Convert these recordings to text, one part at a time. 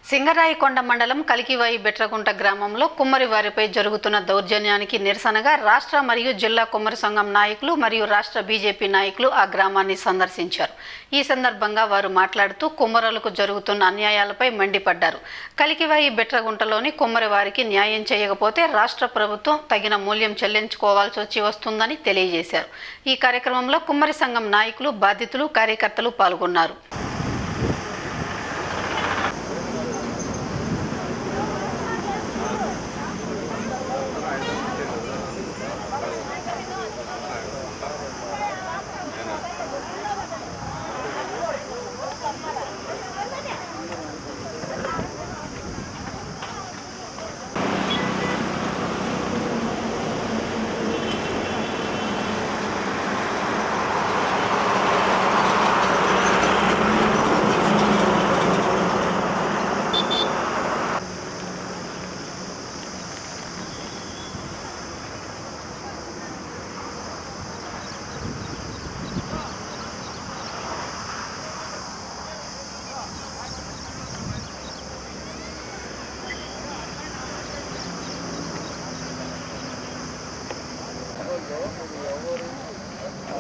సింగరాయికొండ మండలం కలికివాయి బెట్రగుంట గ్రామంలో కుమ్మరి వారిపై జరుగుతున్న దౌర్జన్యానికి నిరసనగా రాష్ట్ర మరియు జిల్లా కుమ్మరి సంఘం నాయకులు మరియు రాష్ట్ర బీజేపీ నాయకులు ఆ గ్రామాన్ని సందర్శించారు. ఈ సందర్భంగా వారు మాట్లాడుతూ కుమ్మరులకు జరుగుతున్న అన్యాయాలపై మండిపడ్డారు. కలికివాయి బెట్రగుంటలోని కుమ్మరి వారికి న్యాయం చేయకపోతే రాష్ట్ర ప్రభుత్వం తగిన మూల్యం చెల్లించుకోవాల్సి వస్తుందని తెలియజేశారు. ఈ కార్యక్రమంలో కుమ్మరి సంఘం నాయకులు, బాధితులు, కార్యకర్తలు పాల్గొన్నారు.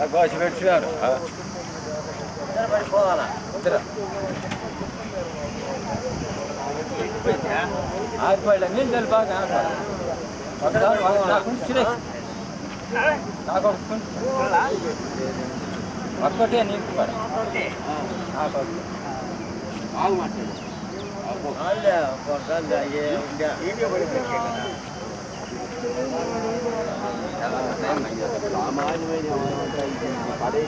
Agora divertindo. Vai fora. आज पहिला नि जल बाग आ था अगर वहां कुछ छिरे आको कुछ अक्कोटे नि पर आको आउ माटे आले पर ये इंडिया बड़े देखेगा सामान्य में सारे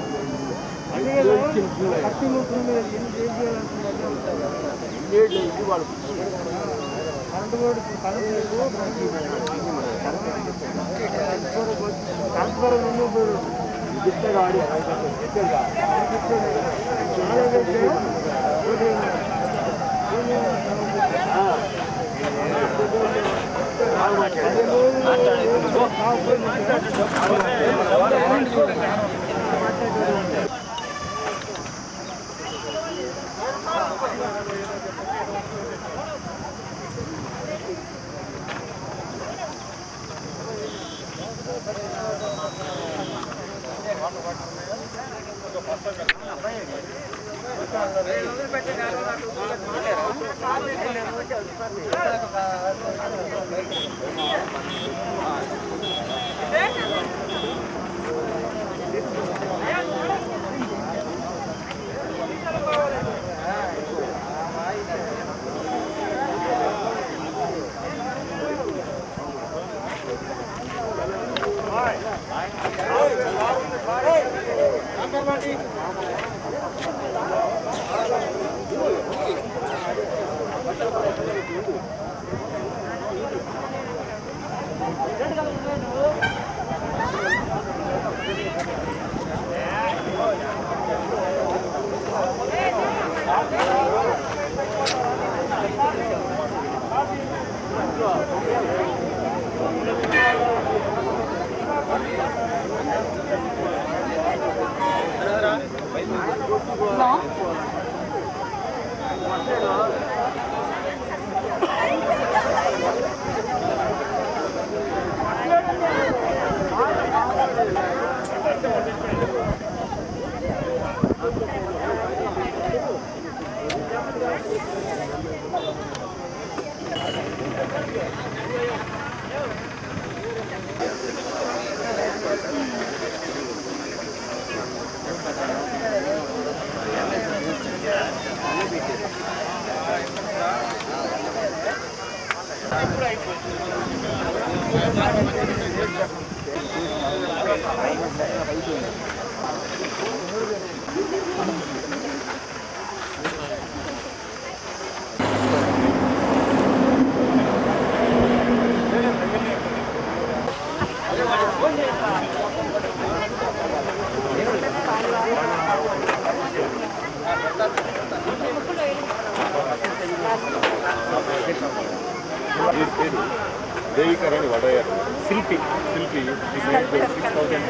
देवीकरण वडयर शिल्पी शिल्पी 6000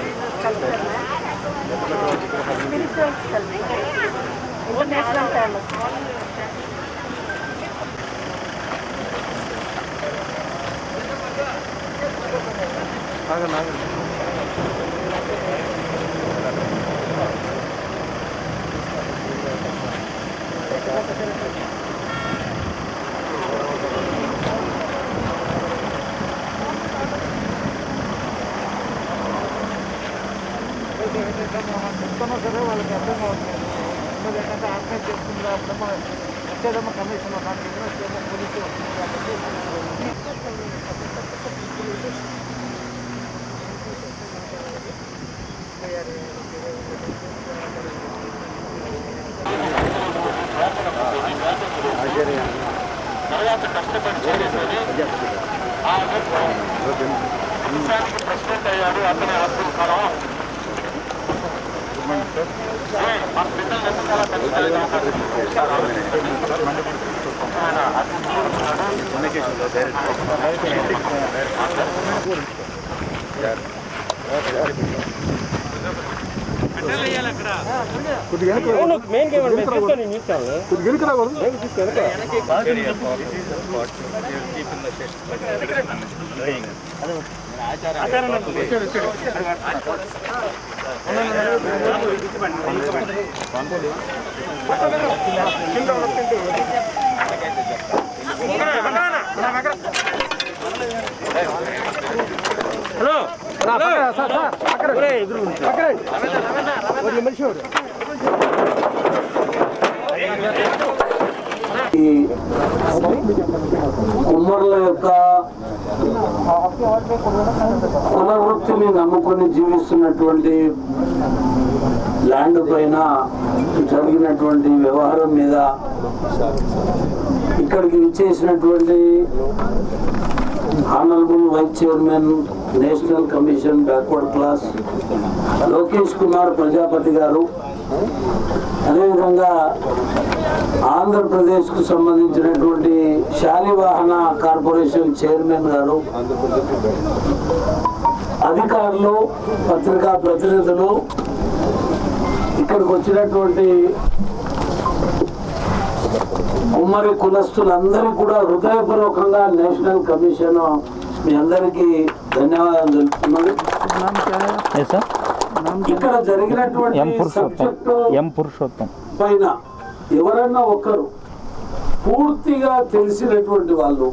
చెప్తున్నా సరే వాళ్ళకి అర్థం అవుతుంది. ఏంటంటే ఆర్గనైజ్ చేస్తుంది అప్పుడేమో వచ్చేదేమో కమిషన్ కాకుండా వచ్చేమో పోలీసు వస్తుంది కాబట్టి తర్వాత కష్టపడి చేసేది ప్రెసిడెంట్ అయ్యాడు అతనే అబ్దుల్ కలాం. మా పిల్లలు ఎంతకాలం కుమ్మరుల యొక్క కులవృత్తిని నమ్ముకొని జీవిస్తున్నటువంటి ల్యాండ్ పైన జరిగినటువంటి వ్యవహారం మీద ఇక్కడికి విచ్చేసినటువంటి honourable vice chairman national commission backward class Lokesh Kumar Prajapati garu, అదేవిధంగా ఆంధ్రప్రదేశ్కు సంబంధించినటువంటి శాలివాహన కార్పొరేషన్ చైర్మన్ గారు, అధికారులు, పత్రికా ప్రతినిధులు, ఇక్కడికి వచ్చినటువంటి కుమ్మరి కులస్తులందరికీ కూడా హృదయపూర్వకంగా నేషనల్ కమిషన్ మీ అందరికీ ధన్యవాదాలు తెలుపుతున్నాను. ఇక్కడ జరిగినటువంటి సబ్జెక్టు పైన ఎవరన్నా ఒకరు పూర్తిగా తెలిసినటువంటి వాళ్ళు,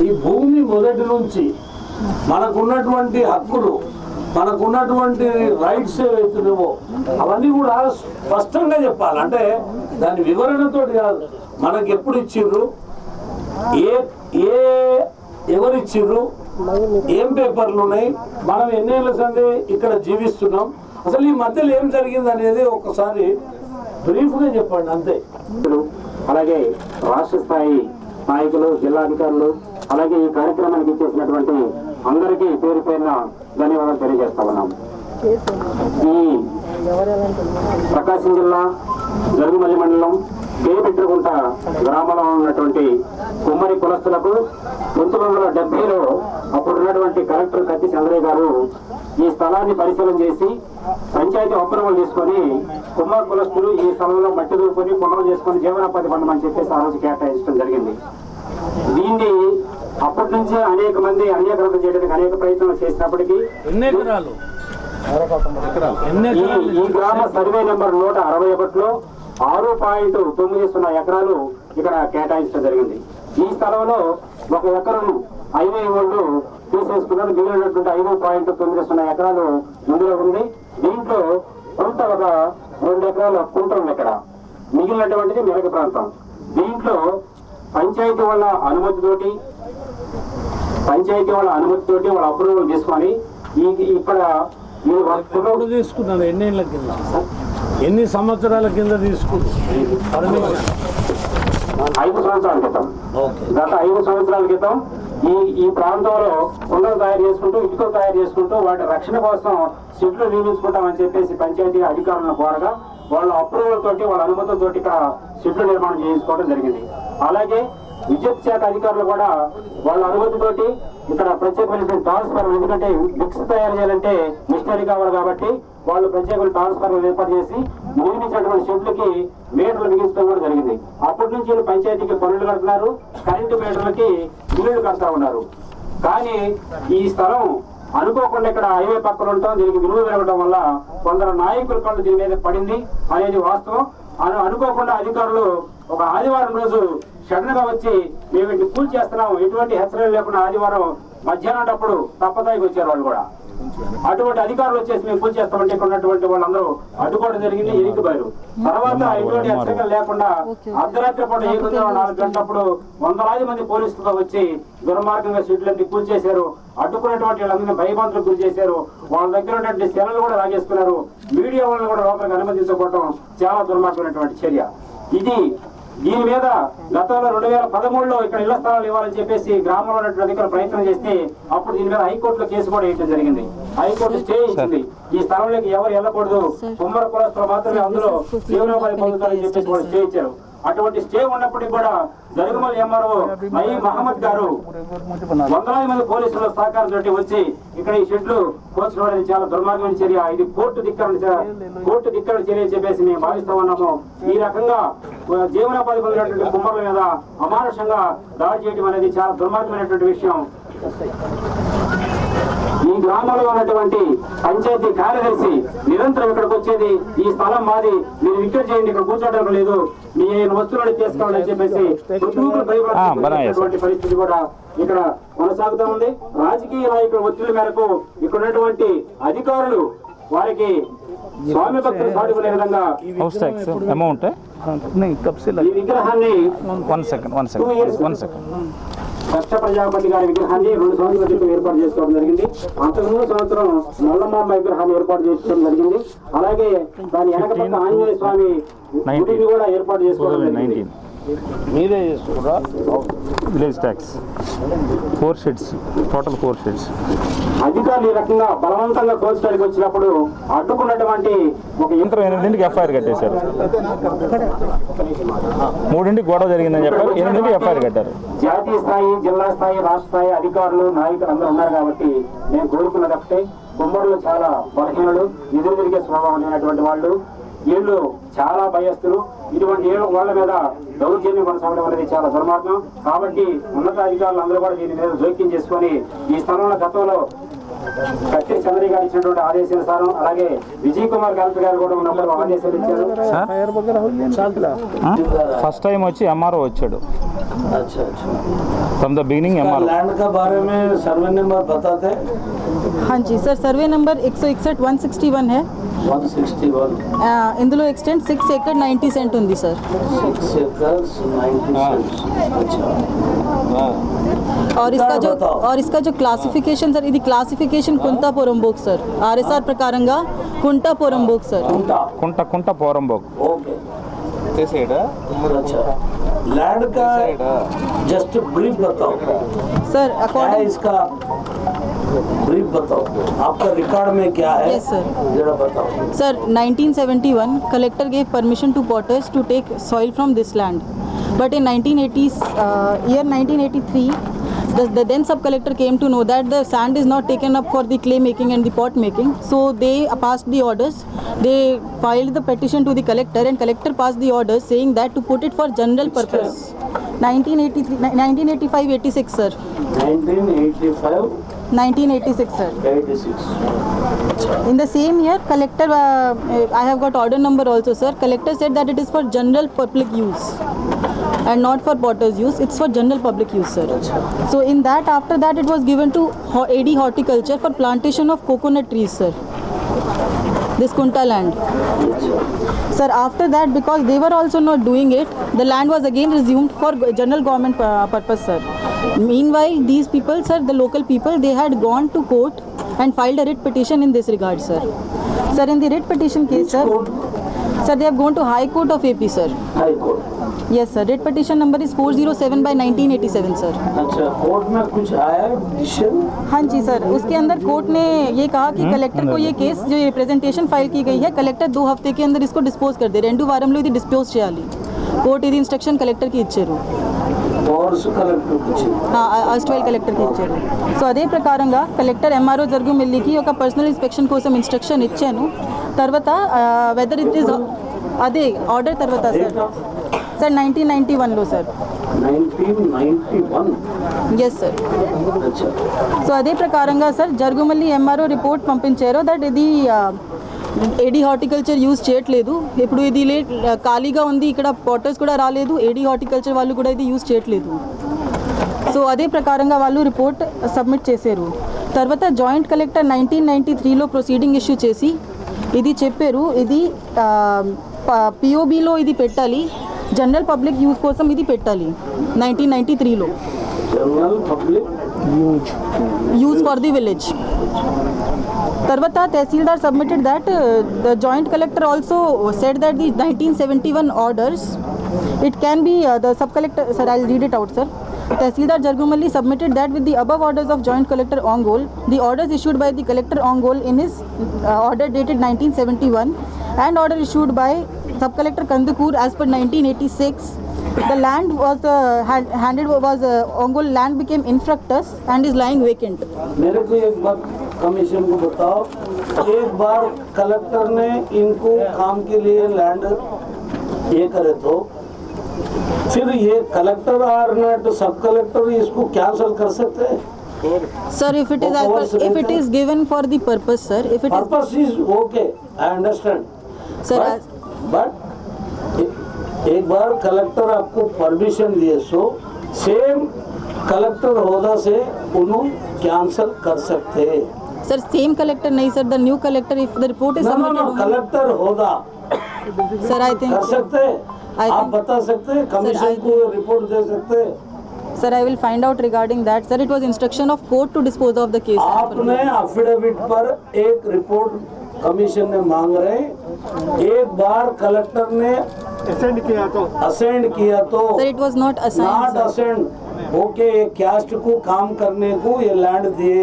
ఈ భూమి మొదటి నుంచి మనకున్నటువంటి హక్కులు, మనకున్నటువంటి రైట్స్ ఏవైతున్నావో అవన్నీ కూడా స్పష్టంగా చెప్పాలి. అంటే దాని వివరణతో కాదు, మనకి ఎప్పుడు ఇచ్చిర్రు, ఎవరిచ్చిర్రు, ఏం పేపర్లు ఉన్నాయి, మనం ఎన్నేళ్ళ సంది ఇక్కడ జీవిస్తున్నాం, అసలు ఈ మధ్యలో ఏం జరిగింది అనేది ఒకసారి బ్రీఫ్గా చెప్పండి అంతే. అలాగే రాష్ట్ర స్థాయి నాయకులు, జిల్లాధికారులు, అలాగే ఈ కార్యక్రమానికి ఇచ్చేసినటువంటి అందరికీ పేరు పేరున ధన్యవాదాలు తెలియజేస్తా ఉన్నాం. ఈ ప్రకాశం జిల్లా జరుగుమల్లి మండలం కేపెట్రగుంట గ్రామంలో ఉన్నటువంటి కుమ్మరి కులస్తులకు 1970లో అప్పుడున్నటువంటి కలెక్టర్ కత్తి చంద్రయ్య గారు ఈ స్థలాన్ని పరిశీలన చేసి పంచాయతీ అప్రూవల్ తీసుకొని కుమ్మరి కులస్తులు ఈ స్థలంలో మట్టి దూరుకొని పునరు చేసుకొని జీవనోపాధి పొందమని చెప్పేసి ఆ రోజు కేటాయించడం జరిగింది. దీన్ని అప్పటి నుంచే అనేక మంది అన్యాకరణ చేయడానికి అనేక ప్రయత్నాలు చేసినప్పటికీ ఈ గ్రామ సర్వే నెంబర్ 161లో 6.90 ఎకరాలు ఇక్కడ కేటాయించడం జరిగింది. ఈ స్థలంలో 1 ఎకరం హైవే వాళ్ళు తీసేసుకున్నారు. మిగిలినటువంటి 5.90 ఎకరాలు ఇందులో ఉంది. దీంట్లో కొంత ఒక 2 ఎకరాల కుంట ఉంది. ఇక్కడ మిగిలినటువంటిది మెరక ప్రాంతం. దీంట్లో పంచాయతీ వాళ్ళ అనుమతితోటి వాళ్ళ అప్రూవల్ తీసుకొని ఇక్కడ తీసుకున్నాను. ఎన్నేళ్ళ కింద, ఎన్ని సంవత్సరాల కింద తీసుకున్నాను? 5 సంవత్సరాల క్రితం, గత 5 సంవత్సరాల క్రితం ఈ ప్రాంతంలో కుండలు తయారు చేసుకుంటూ, ఇటుకలు తయారు చేసుకుంటూ వాటి రక్షణ కోసం షెడ్లు నిర్మించుకుంటామని చెప్పేసి పంచాయతీ అధికారులను కోరగా వాళ్ళ అప్రూవల్ తోటి, వాళ్ళ అనుమతులతో ఇక్కడ షెడ్లు నిర్మాణం చేయించుకోవడం జరిగింది. అలాగే విద్యుత్ శాఖ అధికారులు కూడా వాళ్ళ అనుమతితోటి ఇక్కడ ప్రత్యేకమైన ట్రాన్స్ఫార్మర్, ఎందుకంటే మిక్స్ తయారు చేయాలంటే మిషనరీ కావాలి కాబట్టి వాళ్ళు ప్రత్యేకమైన ట్రాన్స్ఫార్మర్ ఏర్పాటు చేసి నిర్మించినటువంటి షెడ్లకి మీటర్లు బిగించడం కూడా జరిగింది. అప్పటి నుంచి పంచాయతీకి పన్నులు కడుతున్నారు, కరెంటు మీటర్లకి బిల్లులు కడతా ఉన్నారు. కానీ ఈ స్థలం అనుకోకుండా ఇక్కడ హైవే పక్కన ఉండటం, దీనికి విలువ పెరగడం వల్ల కొందరు నాయకుల కళ్ళు దీని మీద పడింది అనేది వాస్తవం. అనుకోకుండా అధికారులు ఒక ఆదివారం రోజు సడన్ గా వచ్చి మేము వీటిని కూల్ చేస్తున్నాం, ఎటువంటి హెచ్చరికలు లేకుండా ఆదివారం మధ్యాహ్నం తప్పదాయికి వచ్చారు వాళ్ళు కూడా. అటువంటి అధికారులు వచ్చేసి మేము పూజ చేస్తామంటే ఇక్కడ ఉన్నటువంటి వాళ్ళందరూ అడ్డుకోవడం జరిగింది, ఇరికిపోయారు. తర్వాత ఎటువంటి హెచ్చరికలు లేకుండా అర్ధరాత్రి పూట 4 గంటలప్పుడు వందలాది మంది పోలీసులతో వచ్చి దుర్మార్గంగా షెడ్లన్నీ కూల్ చేశారు. అడ్డుకున్నటువంటి వాళ్ళందరినీ భయభ్రాంతులకు గురి చేశారు. వాళ్ళ దగ్గర ఉన్నటువంటి సెలవులు కూడా లాగేసుకున్నారు. మీడియా వాళ్ళని కూడా లోపలికి అనుమతించకపోవడం చాలా దుర్మార్గమైనటువంటి చర్య. దీని మీద గతంలో 2013లో ఇక్కడ ఇళ్ల స్థలాలు ఇవ్వాలని చెప్పేసి గ్రామంలో ఉన్నటువంటి అధికారులు ప్రయత్నం చేస్తే అప్పుడు దీని మీద హైకోర్టులో కేసు కూడా వేయడం జరిగింది. హైకోర్టు స్టే ఇచ్చింది, ఈ స్థలంలోకి ఎవరు వెళ్ళకూడదు, కుమ్మర కులస్తులు మాత్రమే అందులో జీవనోపాధి పొందుతారని చెప్పేసి వాళ్ళు స్టే ఇచ్చారు. అటువంటి స్టే ఉన్నప్పటికీ కూడా జరుగుమల్ ఎంఆర్ఓ మై మహమ్మద్ గారు వందలాది మంది పోలీసుల సహకారంతో వచ్చి ఇక్కడ ఈ షెడ్లు కోల్చడం అనేది చాలా దుర్మార్గమైన చర్య. ఇది కోర్టు ధిక్కరణ చర్య అని చెప్పేసి మేము భావిస్తా ఉన్నాము. ఈ రకంగా జీవనోపాధి పొందినటువంటి కుమ్మర్ల మీద అమానుషంగా దాడి చేయడం అనేది చాలా దుర్మార్గమైనటువంటి విషయం. ఈ గ్రామంలో ఉన్నటువంటి పంచాయతీ కార్యదర్శి నిరంతరం ఇక్కడికి వచ్చేది, ఈ స్థలం మాది, మీరు వికెట్ చేయండి, ఇక్కడ కూర్చోవడం లేదు, మీ వస్తువులను తీసుకోవాలని చెప్పేసి భయపడేటువంటి పరిస్థితి కూడా ఇక్కడ కొనసాగుతూ ఉంది. రాజకీయ నాయకుల ఒత్తిడి మేరకు ఇక్కడ ఉన్నటువంటి అధికారులు వారికి స్వామి భక్తులు సాడుకునే విధంగా ఈ విగ్రహాన్ని దక్ష ప్రజాపతి గారి విగ్రహాన్ని 2 సంవత్సరాల క్రితం ఏర్పాటు చేసుకోవడం జరిగింది. అంతకుముందు సంవత్సరం నల్లమాంబ విగ్రహాన్ని ఏర్పాటు చేసుకోవడం జరిగింది. అలాగే దాని వెనక పక్క ఆంజనేయ స్వామి గుడిని కూడా ఏర్పాటు చేసుకోవడం జరిగింది. మీరే చేసుకురా village tax 4 sheds, total 4 sheds. అధికారులు ఈ రకంగా బలవంతంగా కోల్చడానికి వచ్చినప్పుడు అడ్డుకున్నటువంటి ఒక యంత్రం 8ంటికి ఎఫ్ఐఆర్ కట్టేశారు. 3ంటికి గొడవ జరిగిందని చెప్పారు, 8ంటికి ఎఫ్ఐఆర్ కట్టారు. జాతీయ స్థాయి, జిల్లా స్థాయి, రాష్ట్ర స్థాయి అధికారులు, నాయకులు అందరూ ఉన్నారు కాబట్టి నేను కోరుకున్నది ఒకటే, కుమ్మరులు చాలా బలహీనులు, ఎదురు తిరిగే స్వభావం లేనటువంటి వాళ్ళు, వీళ్ళు చాలా భయస్తులు. ఇటువంటి వాళ్ళ మీద దౌర్జన్యం కొనసాగడం అనేది చాలా దుర్మార్గం. కాబట్టి ఉన్నతాధికారులు అందరూ కూడా దీని మీద జోక్యం చేసుకొని ఈ స్థలంలో గతంలో కత్తి చంద్రి గారు ఇచ్చినటువంటి ఆదేశానుసారం, అలాగే విజయ్ కుమార్ కలెక్టర్ గారు కూడా ఉన్నప్పుడు ఆదేశాలు ఇచ్చారు. ఫస్ట్ టైం వచ్చి ఎంఆర్ఓ వచ్చాడు. From the beginning MRO land के बारे में सर्वे नंबर बताते? हाँ जी सर, सर्वे नंबर 161 है. 161 इंदुलो एक्सटेंड 6 एकड़ 90 सेंट ఉంది సార్. 6 एकड़ 90 सेंट. अच्छा. और इसका जो क्लासिफिकेशन सर, ఇది క్లాసిఫికేషన్ కుంట పోరంబోక్ సార్. ఆర్ఎస్ఆర్ ప్రకారంగా కుంట పోరంబోక్ సార్. కుంట పోరంబోక్. ओके. अच्छा. लैंड का जस्ट ब्रीफ बताओ सर. क्या है अकॉर्डिंग इसका ब्रीफ बताओ, आपका रिकॉर्ड में क्या है? Yes, sir. जरा बताओ. Sir, 1971 collector gave permission to potters to take soil from this land, but in 1983 the then sub collector came to know that the sand is not taken up for the clay making and the pot making, so they passed the orders. They filed the petition to the collector and collector passed the orders saying that to put it for general purpose. 1985-86 sir. 1986 sir. 86. In the same year, collector, I have got order number also sir. Collector said that it is for general public use and not for potters use. It's for general public use sir. So in that, after that it was given to AD Horticulture for plantation of coconut trees sir. This Kunta land. Sir, after that, because they were also not doing it, the land was again resumed for general government purpose sir. Meanwhile, these people sir, the local people, they had gone to court and filed a writ petition in this regard sir. Sir, in the writ petition case sir, sir, they have gone to High Court of AP sir. High court. Yes sir, writ petition number is 407/1987 sir. अच्छा, court में कुछ आया decision? हाँ जी sir, उसके अंदर court ने ये कहा कि कलेक्टर को ये केस जो रिप्रेजेंटेशन फाइल की गई है, कलेक्टर 2 हफ्ते के अंदर इसको डिस्पोज कर दे. 2 వారంలో ఇది డిస్పోజ్ చేయాలి. కోర్ట్ ఇది ఇన్స్ట్రక్షన్ కలెక్టర్కి ఇచ్చారు. అస్ట్వైల్ కలెక్టర్కి ఇచ్చారు. సో అదే ప్రకారంగా కలెక్టర్ ఎంఆర్ఓ జరుగుమెల్లికి ఒక పర్సనల్ ఇన్స్పెక్షన్ కోసం ఇన్స్ట్రక్షన్ ఇచ్చాను. తర్వాత వెదర్ ఇట్ ఈస్ అదే ఆర్డర్ తర్వాత సార్ 1991లో సార్ 1991. Yes sir. अच्छा. సో అదే ప్రకారంగా సార్ జరుగుమల్లి ఎంఆర్ఓ రిపోర్ట్ పంపించారు దట్ ఇది ఏడీ హార్టికల్చర్ యూజ్ చేయట్లేదు. ఇప్పుడు ఇది ఖాళీగా ఉంది, ఇక్కడ పాటర్స్ కూడా రాలేదు, ఏడీ హార్టికల్చర్ వాళ్ళు కూడా ఇది యూజ్ చేయట్లేదు. సో అదే ప్రకారంగా వాళ్ళు రిపోర్ట్ సబ్మిట్ చేశారు. తర్వాత జాయింట్ కలెక్టర్ 1993లో ప్రొసీడింగ్ ఇష్యూ చేసి ఇది చెప్పారు, ఇది పిఓబిలో ఇది పెట్టాలి, జనరల్ పబ్లిక్ యూజ్ కోసం ఇది పెట్టాలి 1993లో. General public use for the village. తర్వాత tahsildar submitted that the joint collector also said that the 1971 orders it can be the sub collector, sir, I'll read it out, sir. Tehsildar Jargumalli submitted that with the above orders of Joint Collector Ongole, the orders issued by the Collector Ongole in his order dated 1971 and order issued by Sub Collector Kandukur as per 1986, the land was Ongole land became infructuous and is lying vacant. मेरे को एक बात commission को बताओ, एक बार collector ने इनको काम के लिए लैंड ये करे तो फिर ये कलेक्टर और नट सब कलेक्टर इसको कैंसिल कर सकते हैं? Sir, if it is as per, if it is given for the purpose, sir, if it is, purpose is okay, I understand, sir, but एक बार कलेक्टर आपको परमिशन दिए सो सेम कलेक्टर होदा से उन्होंने cancel कर सकते हैं. sir, same collector nahi, sir, the new collector, if the report is no submitted, collector होदा sir, I think, कर सकते हैं, आप think- बता सकते हैं, कमीशन को रिपोर्ट दे सकते हैं. sir, I will find out regarding that, sir. It was instruction of court to dispose of the case. आपने अफिडेविट पर एक रिपोर्ट कमीशन ने मांग रहे, एक बार कलेक्टर ने असेंड किया तो असेंड किया तो Sir, it was not assigned, not sir. Ascend okay, एक कैस्ट को काम करने को ये लैंड दिए,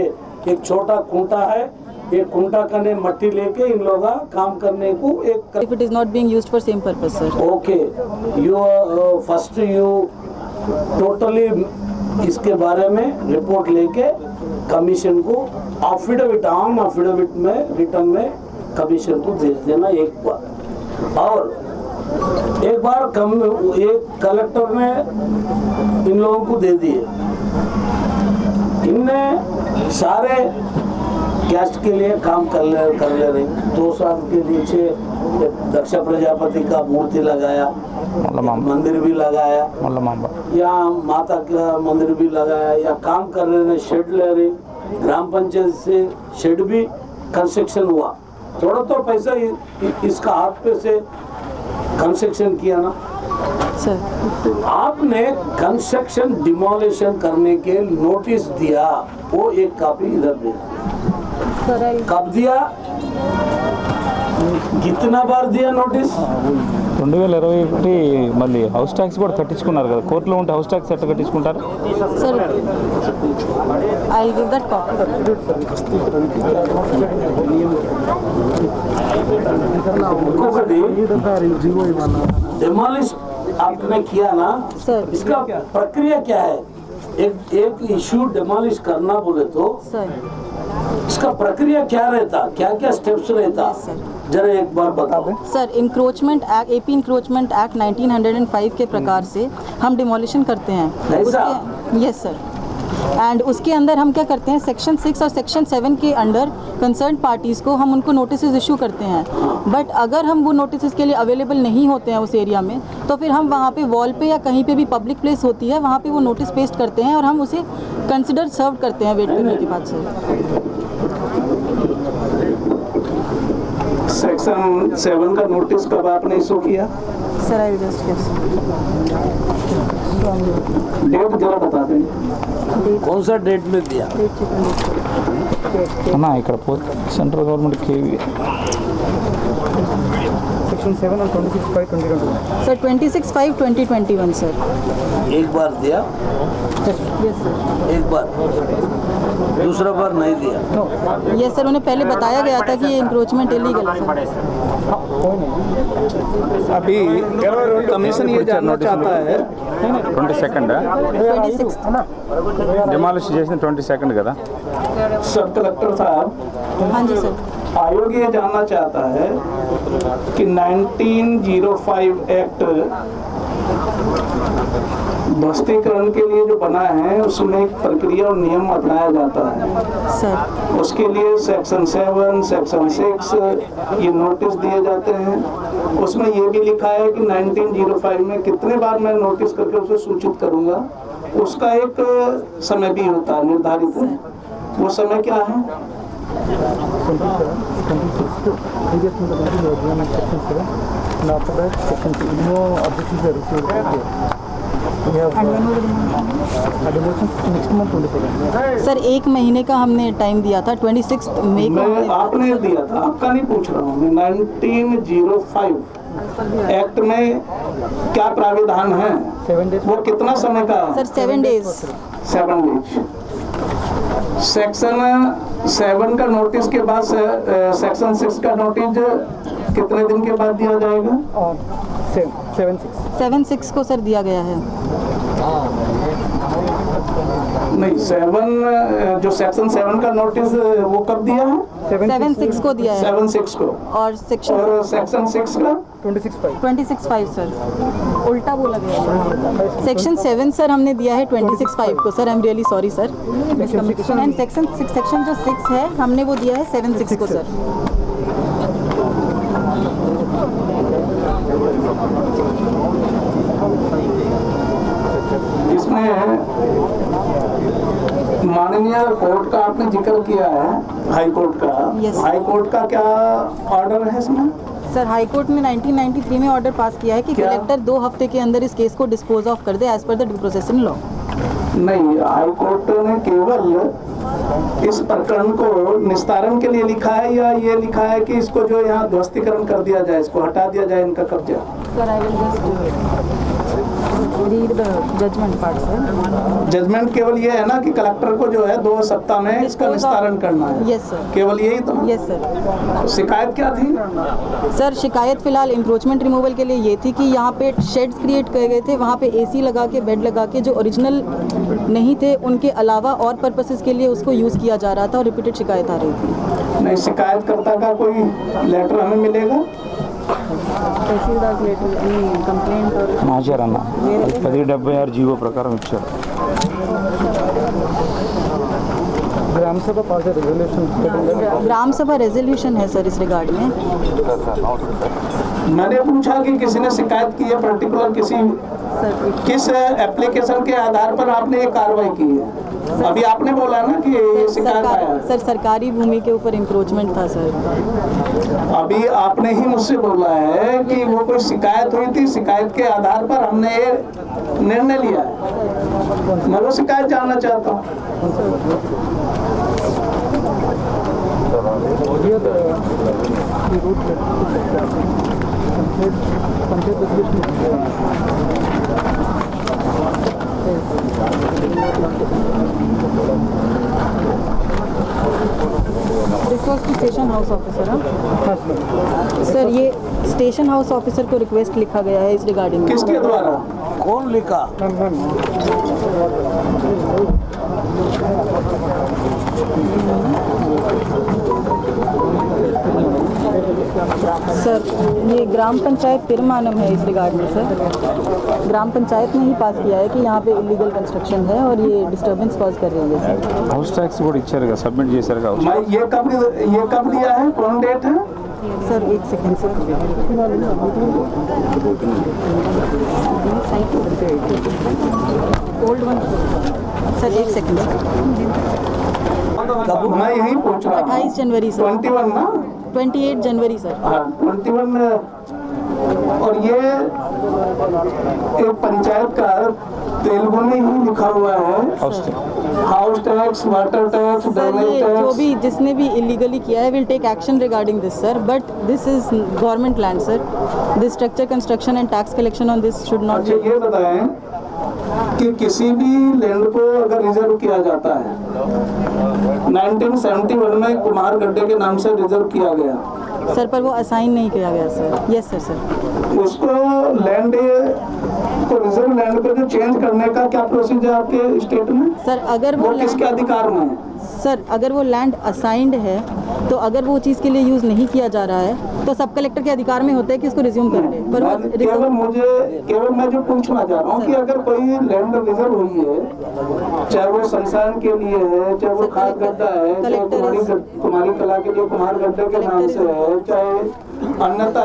एक छोटा कुंटा है, ये कुंटा करने मट्टी लेके इन लोग काम करने को एक If it is not being used for same purpose, sir. Okay. You first you totally इसके बारे में रिपोर्ट लेके कमीशन को अफिडेविट, आम अफिडेविट में रिटर्न में कमीशन को भेज देना एक बार. और एक बार एक कलेक्टर ने इन लोगों को दे दिए, इनने सारे कैस्ट के लिए काम कर ले रहे. 2 साल के नीचे दक्ष प्रजापति का मूर्ति लगाया, मंदिर भी लगाया, या माता का मंदिर भी लगाया, या काम कर रहे हैं, शेड ले रहे, ग्राम पंचायत से शेड भी कंस्ट्रक्शन हुआ. थोड़ा तो पैसा इसका हाथ पे से कंस्ट्रक्शन किया ना. Sir, आपने कंस्ट्रक्शन डिमोलिशन करने के नोटिस दिया, वो एक कॉपी इधर दे. sir, I कब दिया, कितना बार दिया नोटिस? 2021 మళ్ళీ హౌస్ ట్యాక్స్ కూడా కట్టించుకున్నారు కదా, కోర్టులో ఉంటే హౌస్ ట్యాక్స్ ఎట్లా కట్టించుకుంటారు? sir, I'll give that copy. ఇంకొకటి डिमोलिश आपने किया ना, Sir. इसका प्रक्रिया क्या है? एक इशू डिमोलिश करना बोले तो Sir, इसका प्रक्रिया क्या रहता, क्या क्या स्टेप्स रहता, जरा एक बार बताओ. sir, encroachment act, AP encroachment act 1905 के प्रकार से हम डिमोलिशन करते हैं. ऐसा? Yes sir. एंड उसके अंदर हम क्या करते हैं, सेक्शन 6 और सेक्शन 7 के अंडर कंसर्न पार्टीज़ को हम उनको नोटिस इशू करते हैं. बट अगर हम वो नोटिस के लिए अवेलेबल नहीं होते हैं उस एरिया में, तो फिर हम वहाँ पे वॉल पे या कहीं पे भी पब्लिक प्लेस होती है वहाँ पे वो नोटिस पेस्ट करते हैं और हम उसे कंसिडर सर्व करते हैं वेट करने के बाद. सर, सेक्शन 7 का नोटिस कब आपने इशू किया? सर आई जस्ट डेट जरा बता दें, कौन सा डेट में दिया? అన్నా ఇక్కడ సెంట్రల్ గవర్నమెంట్ కేవీ सेक्शन 7 और 26/5/2021 सर 26/5/2021 सर. एक बार दिया, यस सर. एक बार, दूसरा बार नहीं दिया. यस सर, उन्हें पहले बताया गया था कि ये इंक्रोचमेंट इलीगल है सर. अभी कमीशन ये जानना चाहता है 22nd 26th. డిమాలిష్ చేసిన 22nd కదా. सब कलेक्टर साहब, हाँ जी सर. आयोग ये जानना चाहता है कि 1905 एक्ट ध्वस्तीकरण के लिए जो बना है उसमें एक प्रक्रिया और नियम अपनाया जाता है सर उसके लिए सेक्शन 7, सेक्शन 6 ये नोटिस दिए जाते हैं। उसमें ये भी लिखा है कि 1905 में कितने बार मैं नोटिस करके उसे सूचित करूंगा, उसका एक समय भी होता है निर्धारित है। वो समय क्या है? सर 1 महीने का हमने टाइम दिया था, 26 मई को मैं आपने दिया था, आपका नहीं पूछ रहा हूँ मैं। 1905 एक्ट में क्या प्राविधान है, वो कितना समय का है? Sir 7 days. 7 डेज। सेक्शन 7 का नोटिस के बाद सेक्शन 6 का नोटिस कितने दिन के बाद दिया जाएगा? 7/6 को सर दिया गया है। नहीं, 7 जो सेक्शन 7 का नोटिस वो कब दिया है? 7/6 को दिया है 7/6 को। और सेक्शन 6 का 26/5 सर उल्टा बोला गया है। सेक्शन 7 सर हमने दिया है 26/5 को sir. I am really sorry sir miscommunication. And section जो 6 है हमने वो दिया है 7/6 को सर। इसमें माननीय कोर्ट का आपने जिक्र किया है, हाई कोर्ट का। Yes. हाई कोर्ट का क्या ऑर्डर है इसमें? सर हाई कोर्ट ने 1993 में ऑर्डर पास किया है कि क्या? कलेक्टर 2 हफ्ते के अंदर इस केस को डिस्पोज ऑफ कर दे as per the due process in law. नहीं, हाई कोर्ट ने केवल इस प्रकरण को निस्तारण के लिए लिखा है या ये लिखा है कि इसको जो यहाँ ध्वस्तीकरण कर दिया जाए, इसको हटा दिया जाए इनका कब्जा? Sir I will just read the judgement part sir. Judgement केवल ये है ना कि कलेक्टर को जो है 2 सप्ताह में इसका निस्तारण करना है। Yes sir. केवल यही तो? Yes sir. शिकायत क्या थी? सर शिकायत फिलहाल इंक्रोचमेंट रिमूवल के लिए ये थी कि यहाँ पे शेड्स क्रिएट किए गए थे, वहाँ पे एसी लगा के बेड लगा के जो ओरिजिनल नहीं थे उनके अलावा और पर्पसेस के लिए उसको यूज़ किया जा रहा था और रिपीटेड शिकायत आ रही थी। नहीं, शिकायतकर्ता का कोई लेटर हमें मिलेगा? तहसीलदार कंप्लेंट और మాచారన్న 1076 జీవో ప్రకారం ఇచ్చారు. ग्राम सभा रेजोल्यूशन है सर इस रिगार्ड में। मैंने पूछा कि किसी ने शिकायत की है पर्टिकुलर किस एप्लीकेशन के आधार पर आपने ये कार्रवाई की है? अभी आपने बोला ना कि ये शिकायत आया है। सर सरकारी भूमि के ऊपर इंक्रोचमेंट था सर। अभी आपने ही मुझसे बोला है कि वो कोई शिकायत हुई थी, शिकायत के आधार पर हमने ये निर्णय लिया है। मैं वो शिकायत जानना चाहता हूँ। This was station house officer. Sir ये स्टेशन हाउस ऑफिसर को रिक्वेस्ट लिखा गया है इस रिगार्डिंग। किसके द्वारा? कौन लिखा? सर ये ग्राम पंचायत तिरमानम है इस रिगार्ड में सर। ग्राम पंचायत ने ही पास किया है कि यहाँ पे इलीगल कंस्ट्रक्शन है और ये डिस्टर्बेंस कॉज कर रही है सर। హౌస్ ట్యాక్స్ కూడా ఇచ్చారు కదా, సబ్మిట్ చేశారు కదా. मैं ये कब दिया है, कौन डेट है? सर एक second sir. Old one sir, एक सेकंड सर। मैं यही पूछ रहा हूँ। 28 जनवरी सर। 21 ना? 28 जनवरी सर। हाँ 21। और ये एक पंचायत का तेलुगु में ही लिखा हुआ है, house tax, water tax, sir drainage ये जो टैक्स। भी जिसने भी इलीगली किया है will take action regarding this sir, but this is government land sir. This structure construction and tax collection on this should not अच्छा ये बताएं कि किसी भी लैंड को अगर रिजर्व किया जाता है, 1971 में कुमार गड्ढे के नाम से रिजर्व किया गया सर, पर वो असाइन नहीं किया गया सर। Yes sir. उसको लैंड तो रिजर्व लैंड पे जो चेंज करने का क्या प्रोसीजर आपके स्टेट में? सर अगर वो वो किसके अधिकार में है? सर अगर वो लैंड असाइंड है तो अगर वो चीज़ के लिए यूज़ नहीं किया जा रहा है तो सब कलेक्टर के अधिकार में होता है कि उसको रिज्यूम कर ले। पर केवल मैं जो पूछना चाह रहा हूँ कि अगर कोई लैंड रिजर्व हुई है, चाहे वो संस्थान के लिए है, चाहे वो खाद गड्ढा है, चाहे कुमारी कला के लिए कुमार गड्ढे के नाम से है, चाहे अन्यथा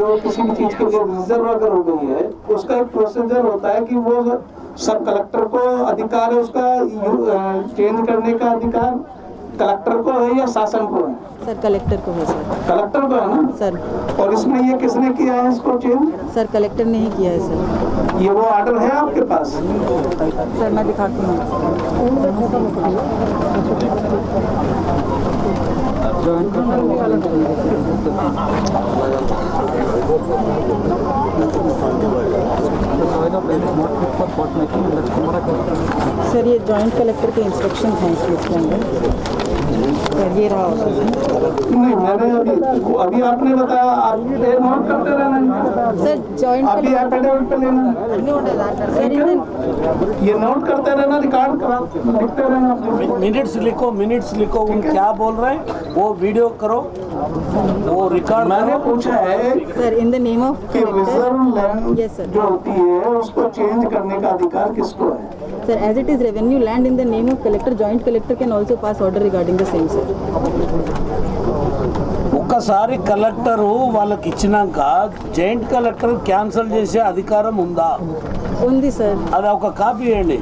जो किसी भी चीज के लिए रिजर्व अगर हो गई है, उसका एक प्रोसीजर होता है कि वो सब कलेक्टर को अधिकार है उसका चेंज करने का अधिकार कलेक्टर को है या शासन को है? सर कलेक्टर को है सर। कलेक्टर को है ना सर। और इसमें ये किसने किया है इसको चेंज? सर कलेक्टर ने ही किया है सर। ये वो ऑर्डर है आपके पास? सर मैं दिखाती हूँ। सर ये जॉइंट कलेक्टर के इंस्ट्रक्शन हैं इसके अंदर। सर ये रहा नहीं, मैंने अभी आपने बताया, आप ये नोट करते रहना सर जॉइंट अभी एफिडेविट पे लेना सर ये नोट करते रहना, रिकॉर्ड करा लिखते रहना। मिनट्स लिखो वो क्या बोल रहे हैं वो वीडियो करो, वो रिकॉर्ड। मैंने पूछा है sir in the name of कि रिजर्व लैंड यस सर जो होती है उसको चेंज करने का अधिकार किसको है? Sir, as it is revenue land in the name of collector, joint collector can also pass order regarding the same, sir. ఒక్కసారి కలెక్టర్ వాళ్ళకి ఇచ్చినాక జాయింట్ కలెక్టర్ క్యాన్సిల్ చేసే అధికారం ఉందా? ఉంది సార్. అది ఒక కాపీ ఇవ్వండి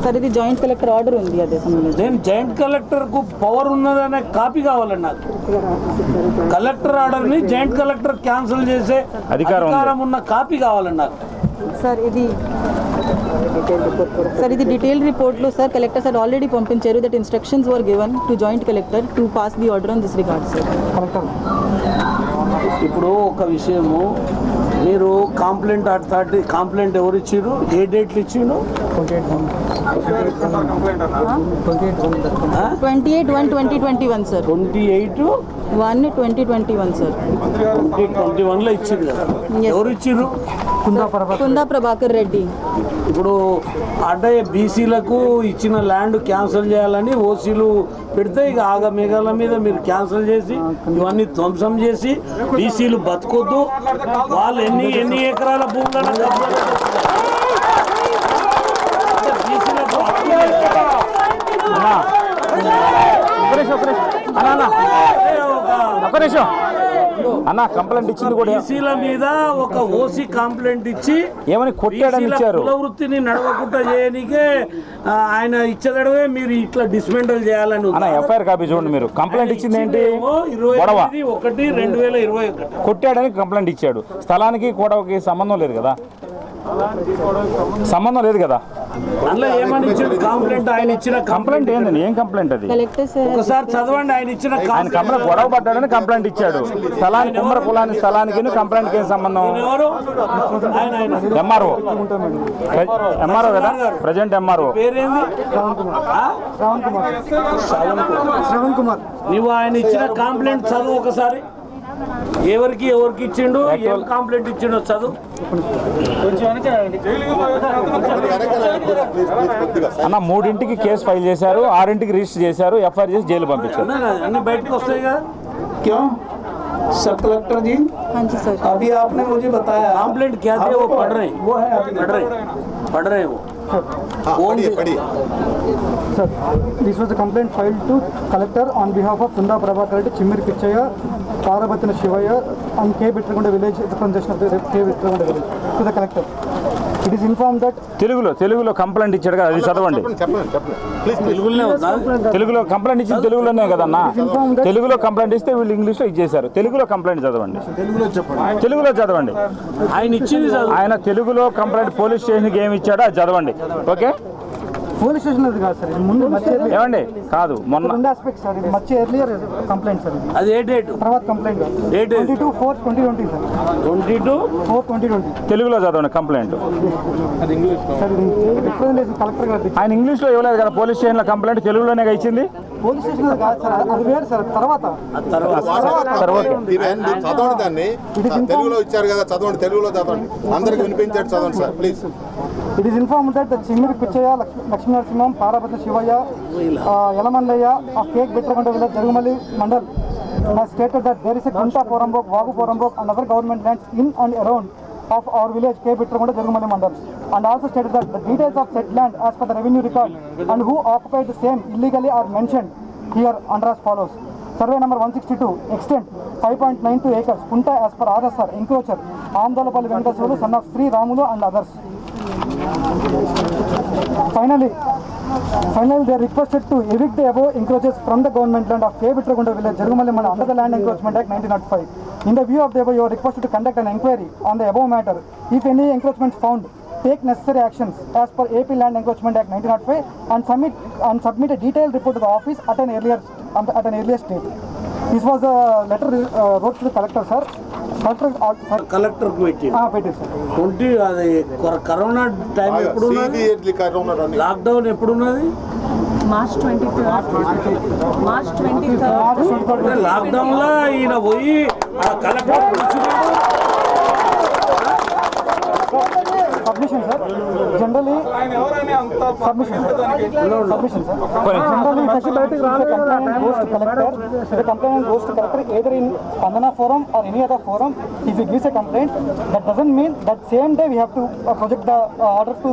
సార్. ఇది జాయింట్ కలెక్టర్ ఆర్డర్ ఉంది అదే సమయంలో. నేను జాయింట్ కలెక్టర్ కు పవర్ ఉన్నదనే కాపీ కావాలండి నాకు. కలెక్టర్ ఆర్డర్ ని జాయింట్ కలెక్టర్ క్యాన్సిల్ చేసే అధికారం ఉన్న కాపీ కావాలండి నాకు. సార్ ఇది డీటెయిల్ రిపోర్ట్లో సార్ కలెక్టర్ సార్ ఆల్రెడీ పంపించారు that instructions were given to joint collector to pass the order on this regard sir. ఇప్పుడు ఒక విషయము, మీరు కంప్లైంట్ అథారిటీ కంప్లైంట్ ఎవరు ఇచ్చారు, ఏ డేట్లు ఇచ్చిండు? 28/1/2021 సార్. 28/1/2021 సార్. 2021లో ఇచ్చింది కదా, ఎవరు ఇచ్చిర్రు? కుందా ప్రభాకర్ రెడ్డి. ఇప్పుడు అంటే బీసీలకు ఇచ్చిన ల్యాండ్ క్యాన్సిల్ చేయాలని ఓసీలు పెడితే ఇక ఆగమేఘాల మీద మీరు క్యాన్సిల్ చేసి ఇవన్నీ ధ్వంసం చేసి బీసీలు బతకొద్దు, వాళ్ళు ఎన్ని ఎకరాల భూములను బీసీలకు అన్న కంప్లైంట్ ఇచ్చింది కూడా బీసీల మీద ఒక ఓసీ కంప్లైంట్ ఇచ్చి ఏమని కొట్టాడని ఇచ్చారు. కుల వృత్తిని నడవకుండా చేయనికే ఆయన ఇచ్చగడవే మీరు ఇట్లా డిస్మెంటల్ చేయాలని అన్న ఎఫ్ఐఆర్ కాపీ చూడండి. మీరు కంప్లైంట్ ఇచ్చింది ఏంటి? 28/1/2021 కొట్టాడని కంప్లైంట్ ఇచ్చాడు. స్థలానికి గొడవకి సంబంధం లేదు కదా, సంబంధం లేదు కదా. అందులో ఏమని ఇచ్చాడు కంప్లైంట్? ఆయన ఇచ్చిన కంప్లైంట్ ఏంటండి? ఏం కంప్లైంట్ అది? ఒకసారి చదవండి. ఆయన ఇచ్చిన ఆయన కంప్లైంట్ గొడవ పడ్డాడని కంప్లైంట్ ఇచ్చాడు. స్థలానికి కుమ్మర కులానికి స్థలానికి కంప్లైంట్కి ఏం సంబంధం? ఎంఆర్ఓ కదా, ప్రజెంట్ ఎంఆర్ఓ. పేరేంది? శ్రవణ్ కుమార్. నువ్వు ఆయన ఇచ్చిన కంప్లైంట్ చదువు ఒకసారి. ఎవరికి ఇచ్చిండు, ఏం కంప్లైంట్ ఇచ్చిండో చదువు. అన్న 3ంటికి కేసు ఫైల్ చేశారు, 6ంటికి రిజిస్టర్ చేశారు, ఎఫ్ఐఆర్ చేసి జైలు పంపించారు. అన్ని బయటకు వస్తాయి కదా. क्यों सब कलेक्टर जी? हाँ जी सर. अभी आपने मुझे बताया कंप्लेंट क्या थे, वो पढ़ रहे हैं, वो है अभी पढ़ रहे हैं वो. Sir, this was a complaint filed to collector on behalf of Kunda Prabhakar Reddy, Chimmir Pichaya, Parabatina Shivaya, and K. Bitragonda village, representation of the K. Bitragonda village to the collector. It is informed that తెలుగులో complaint ఇచ్చాడు కదా, అది చదవండి. తెలుగులో complaint ఇచ్చింది తెలుగులోనే కదన్నా. తెలుగులో కంప్లైంట్ ఇస్తే వీళ్ళు ఇంగ్లీష్లో ఇచ్చేశారు. తెలుగులో కంప్లైంట్ చదవండి. తెలుగులో చదవండి. ఆయన ఇచ్చింది ఆయన తెలుగులో కంప్లైంట్ పోలీస్ స్టేషన్కి ఏమి ఇచ్చాడో అది చదవండి. ఓకే. పోలీస్ స్టేషన్ అది కాదు సార్, ఇది ముందు ఏమండి కాదు మొన్న రెండు ఆస్పెక్ట్స్ సార్. ఇది మచ్చ ఎర్లియర్ కంప్లైంట్ సార్. ఇది అది ఏ డేట్? తర్వాత కంప్లైంట్ డేట్ 22/4/2020 సార్. 22/4/2020 తెలుగులో చదవండి కంప్లైంట్. సార్ ఇది రిప్రజెంటేషన్ కలెక్టర్ గారు ఆయన ఇంగ్లీష్లో ఇవ్వలేదు కదా పోలీస్ స్టేషన్లో కంప్లైంట్, తెలుగులోనే ఇచ్చింది. పోలీస్ స్టేషన్ కాదు సార్, అది వేరు సార్. తర్వాత చదవండి దాన్ని, తెలుగులో ఇచ్చారు కదా, చదవండి, తెలుగులో చదవండి, అందరికి వినిపించాడు, చదవండి sir please. It is informed that the Chimmiri Pichaya, Lakshmi Narasimham, Parabhatna Shivaya, Yalamanlaya of Kek Betrakonda village, Jarumali Mandal has stated that there is a Kunta Porambok, Vagu Porambok and other government lands in and around of our village Kek Betrakonda, Jarumali Mandal, and also stated that the details of said land as per the revenue record and who occupied the same illegally are mentioned here under as follows. Survey number 162, extent 5.92 acres, Kunta as per RSR, encroacher, Amdalapalli Venkateswara, son of Sri Ramulu and others. Finally, they are requested to evict the above encroaches from the government land of K. Betrakonda village, Jarumali Mandal under the Land Encroachment Act 1905. In the view of the above, you are requested to conduct an inquiry on the above matter. If any encroachments found, take necessary actions as per AP Land Encroachment Act 1905 and submit a detailed report to the office at an earlier stage. This was a letter wrote to the collector, sir. Collector కు పెట్టి అది corona time ఎప్పుడు lockdown ఎప్పుడున్నది? March 23rd. Lockdown లో ఈయన పోయి collector Submission, sir. Generally, submission, sir. Submission, sir. Generally, if the complainant goes to collector, the complainant goes to collector either in Spandana forum or any other forum. If he gives a complaint, that doesn't mean that same day we have to project the order to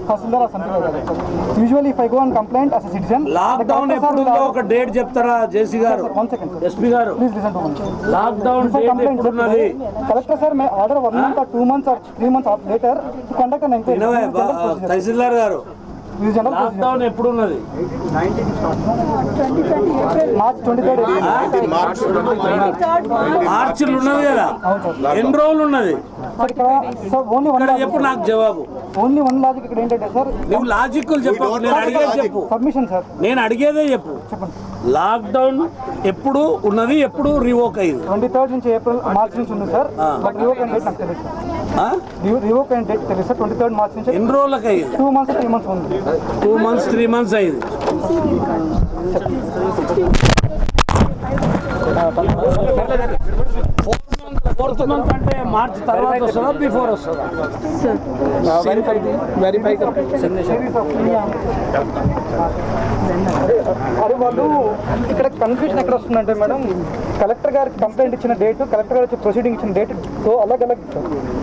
Tahsildar or something like that, sir. Usually, if I go and complaint as a citizen, lockdown ఎప్పుడుందో ఒక date చెప్తారా JC గారు? One second, sir. SP గారు, Please listen to me. Lockdown If I date complaint, ఎప్పుడున్నది? collector sir may order 1 month or 2 months or 3 months later to conduct an inquiry. తహసీల్దార్ గారు, lockdown ఎప్పుడున్నది? March 23rd. మార్చిలో ఉన్నది కదా, ఎన్ని రోజులు ఉన్నది? చెప్పు నాకు జవాబు. ఓన్లీ వన్ లాజిక్ ఇక్కడ ఏంటంటే సార్, నువ్వు లాజిక్లు చెప్పు, నేను అడిగేది చెప్పు. సబ్మిషన్ సార్, నేను అడిగేదే చెప్పు. లాక్డౌన్ ఎప్పుడు ఉన్నది, ఎప్పుడు రివోక్ అయింది? 23rd నుంచి మార్చ్ నుంచి ఉంది సార్. బట్ రివోక్ అయిన డేట్ నాకు తెలియదు సార్. రివోక్ అయిన డేట్ తెలియదు సార్. 23rd మార్చ్ నుంచి. ఎన్ని రోజులకు అయింది? 2 months 3 months ఉంది. 2 months 3 months అయింది. ఫోర్త్ మంత్ అంటే మార్చ్ తర్వాత వస్తుందా, బిఫోర్ వస్తుందా? అది వాళ్ళు ఇక్కడ కన్ఫ్యూజన్ ఎక్కడ వస్తుందంటే మేడం, కలెక్టర్ గారికి కంప్లైంట్ ఇచ్చిన డేట్, కలెక్టర్ గారు ప్రొసీడింగ్ ఇచ్చిన డేట్ అలగ్ అలగ్.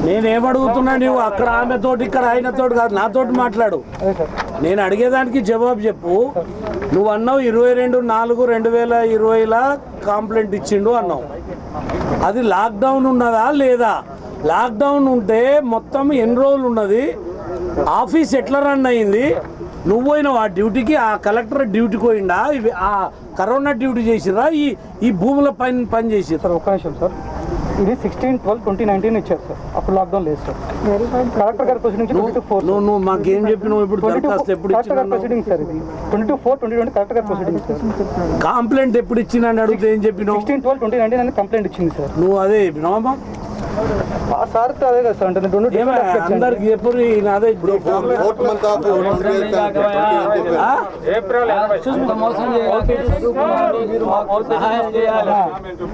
నేనేమడుగుతున్నా, నువ్వు అక్కడ ఆమెతోటి ఇక్కడ ఆయనతోటి కాదు, నాతోటి మాట్లాడు. నేను అడిగేదానికి జవాబు చెప్పు. నువ్వు అన్నావు 22/4/2020 కంప్లైంట్ ఇచ్చిండు అన్నావు. అది లాక్డౌన్ ఉన్నదా లేదా? లాక్డౌన్ ఉంటే మొత్తం ఎన్ని రోజులు ఉన్నది? ఆఫీస్ ఎట్లా రన్ అయింది? నువ్వు పోయినావు ఆ డ్యూటీకి, ఆ కలెక్టర్ డ్యూటీకి పోయిండా, ఆ కరోనా డ్యూటీ చేసిరా, ఈ భూముల పని చేసి? సార్ ఒక్క నిమిషం సార్, ఇది 16/12/2019 ఇచ్చారు సార్. అప్పుడు లాక్డౌన్ లేదు సార్. కలెక్టర్ గారి ప్రొసీడింగ్ 22/4. నువ్వు మాకేం చెప్పినావు? ఇప్పుడు దరఖాస్తు ఎప్పుడు ఇచ్చినా? ప్రొసీడింగ్ సార్ ఇది 22/4/2020 కలెక్టర్ గారి ప్రొసీడింగ్ సార్. కంప్లైంట్ ఎప్పుడు ఇచ్చినా అని అడిగితే ఏం చెప్పినావు? 16/12/2019 అని కంప్లైంట్ ఇచ్చింది సార్. నువ్వు అదే చెప్పినావా? సార్ అదే కదా సార్. అంటే అందరికి ఎప్పుడు అదే ఇప్పుడు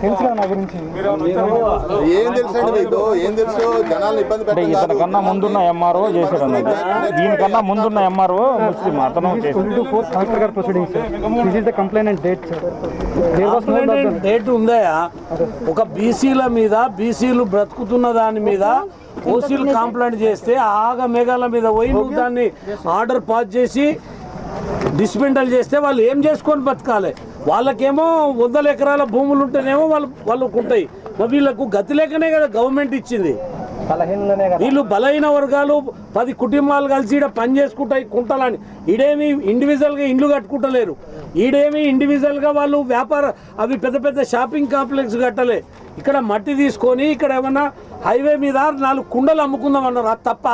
తెలుసు కదా నా గురించి. ఏం తెలుసు అండి మీకు? ఏం తెలుసు? జనాలను ఇబ్బంది పెట్టండి. ఇతనికన్నా ముందున్న ఎంఆర్ఓ చేశాడు అన్నది, దీనికన్నా ముందున్న ఎంఆర్ఓ ముస్లిం అతను. 22/4 కలెక్టర్ గారి proceeding sir. This is the complaint date sir. Date ఉందా? ఒక బీసీల మీద, బీసీలు బ్రతుకుతున్న దాని మీద ఓసీలు కంప్లైంట్ చేస్తే ఆగ మేఘాల మీద పోయి నువ్వు దాన్ని ఆర్డర్ పాస్ చేసి డిస్మెంటల్ చేస్తే వాళ్ళు ఏం చేసుకొని బతకాలి? వాళ్ళకేమో 100 ఎకరాల భూములు ఉంటేనేమో వాళ్ళకు ఉంటాయి. వీళ్ళకు గతి లేకనే కదా గవర్నమెంట్ ఇచ్చింది. వీళ్ళు బలహీన వర్గాలు 10 కుటుంబాలు కలిసి ఈడ పని చేసుకుంటాయి కుంటలని. ఈడేమి ఇండివిజువల్గా ఇండ్లు కట్టుకుంటలేరు. ఈడేమి ఇండివిజువల్గా వాళ్ళు అవి పెద్ద పెద్ద షాపింగ్ కాంప్లెక్స్ కట్టలే. ఇక్కడ మట్టి తీసుకొని ఇక్కడ ఏమన్నా హైవే మీద 4 కుండలు అమ్ముకుందాం అన్నారు. అది తప్ప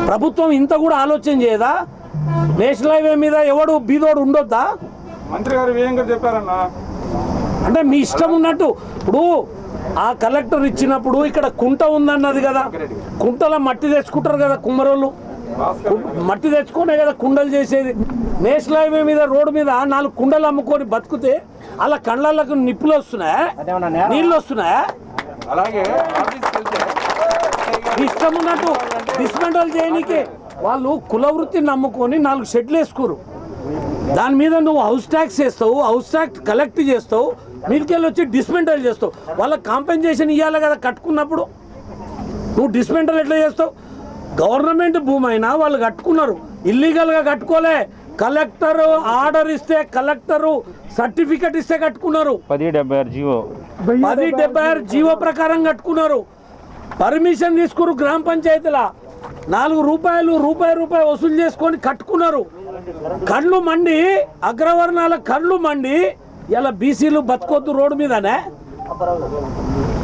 ప్రభుత్వం ఇంత కూడా ఆలోచన చేయదా? నేషనల్ హైవే మీద ఎవడు బీదోడు ఉండొద్దా? మంత్రి గారు వేయంగా చెప్పారన్నా. అంటే మీ ఇష్టం ఉన్నట్టు. ఇప్పుడు ఆ కలెక్టర్ ఇచ్చినప్పుడు ఇక్కడ కుంట ఉందన్నది కదా, కుంటలో మట్టి తెచ్చుకుంటారు కదా కుమ్మరోళ్ళు. మట్టి తెచ్చుకునే కదా కుండలు చేసేది. నేషనల్ హైవే మీద రోడ్డు మీద 4 కుండలు అమ్ముకొని బతుకుతే అలా కళ్ళకు నిప్పులు వస్తున్నాయా, నీళ్ళు వస్తున్నాయా? అలాగే ఇష్టం ఉన్నట్టు డిస్మెంటల్ చేయడానికి వాళ్ళు కుల వృత్తిని నమ్ముకొని 4 షెడ్లు వేసుకోరు. దాని మీద నువ్వు హౌస్ ట్యాక్స్ వేస్తావు, హౌస్ ట్యాక్స్ కలెక్ట్ చేస్తావు, మీదికెళ్ళి వచ్చి డిస్మెంటల్ చేస్తావు. వాళ్ళకి కాంపెన్సేషన్ ఇవ్వాలి కదా కట్టుకున్నప్పుడు. నువ్వు డిస్మెంటల్ ఎట్లా చేస్తావు? గవర్నమెంట్ భూమి అయినా వాళ్ళు కట్టుకున్నారు, ఇల్లీగల్గా కట్టుకోలే. కలెక్టర్ ఆర్డర్ ఇస్తే, కలెక్టరు సర్టిఫికెట్ ఇస్తే కట్టుకున్నారు. 1076 జీవో ప్రకారం కట్టుకున్నారు. పర్మిషన్ తీసుకున్నారు గ్రామ పంచాయతీలా. 4 రూపాయలు వసూలు చేసుకొని కట్టుకున్నారు. కళ్ళు మండి, అగ్రవర్ణాల కళ్ళు మండి ఇలా బీసీలు బతుకొద్దు రోడ్డు మీదనే.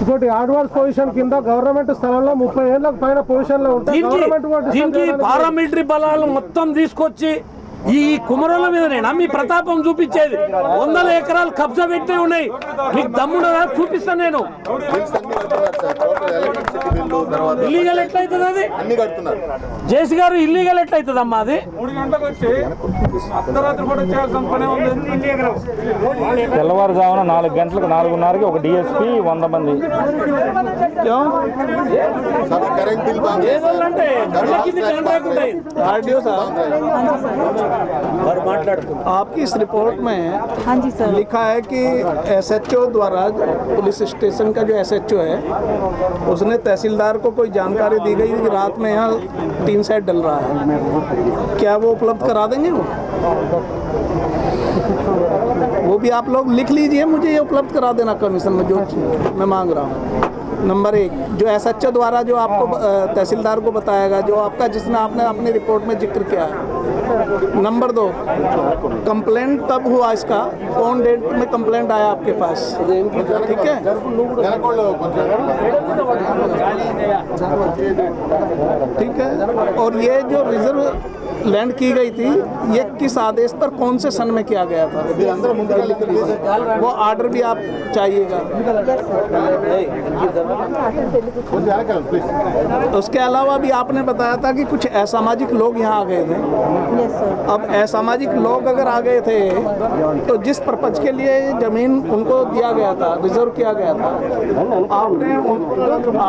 ఇంకోటి అడ్వాన్స్ పొజిషన్ కింద గవర్నమెంట్ స్థలంలో 30 ఏళ్ళకు పైన పొజిషన్లో ఉంటాయి. దీనికి పారామిలిటరీ బలాలు మొత్తం తీసుకొచ్చి ఈ కుమరోళ్ళ మీదనేనా మీ ప్రతాపం చూపించేది? 100 ఎకరాలు కబ్జా పెట్టే ఉన్నాయి. మీకు దమ్ముండదా? చూపిస్తాను నేను. ఇల్లీగల్ ఎట్లయితుంది అది? జేసీ గారు ఇల్లీగల్ ఎట్లయితుంది అమ్మా అది? 3 గంటలకు వచ్చి అర్ధరాత్రి కూడా చేయాల్సిన పనే ఉంది. తెల్లవారుజామున 4 గంటలకు 4:30కి ఒక డిఎస్పీ 100 మంది. आपकी इस रिपोर्ट में हाँ जी सर लिखा है कि एसएचओ द्वारा, पुलिस स्टेशन का जो एसएचओ है उसने तहसीलदार को कोई जानकारी दी गई कि रात में यहाँ टीन सेट डल रहा है, क्या वो उपलब्ध करा देंगे? वो भी आप लोग लिख लीजिए, मुझे ये उपलब्ध करा देना कमीशन में जो मैं मांग रहा हूँ. नंबर 1, जो एसएचओ द्वारा जो आपको तहसीलदार को बताएगा, जो आपका जिसने आपने अपनी रिपोर्ट में जिक्र किया है. नंबर 2, कंप्लेंट तब हुआ इसका, कौन डेट में कंप्लेंट आया आपके पास, ठीक है? ठीक है. और ये जो रिजर्व लैंड की गई थी, ये किस आदेश पर कौन से सन में किया गया था? वो आर्डर भी आप चाहिएगा. उसके अलावा भी आपने बताया था कि कुछ असामाजिक लोग यहाँ आ गए थे. अब असामाजिक लोग अगर आ गए थे तो जिस पर्पज के लिए जमीन उनको दिया गया था, रिजर्व किया गया था,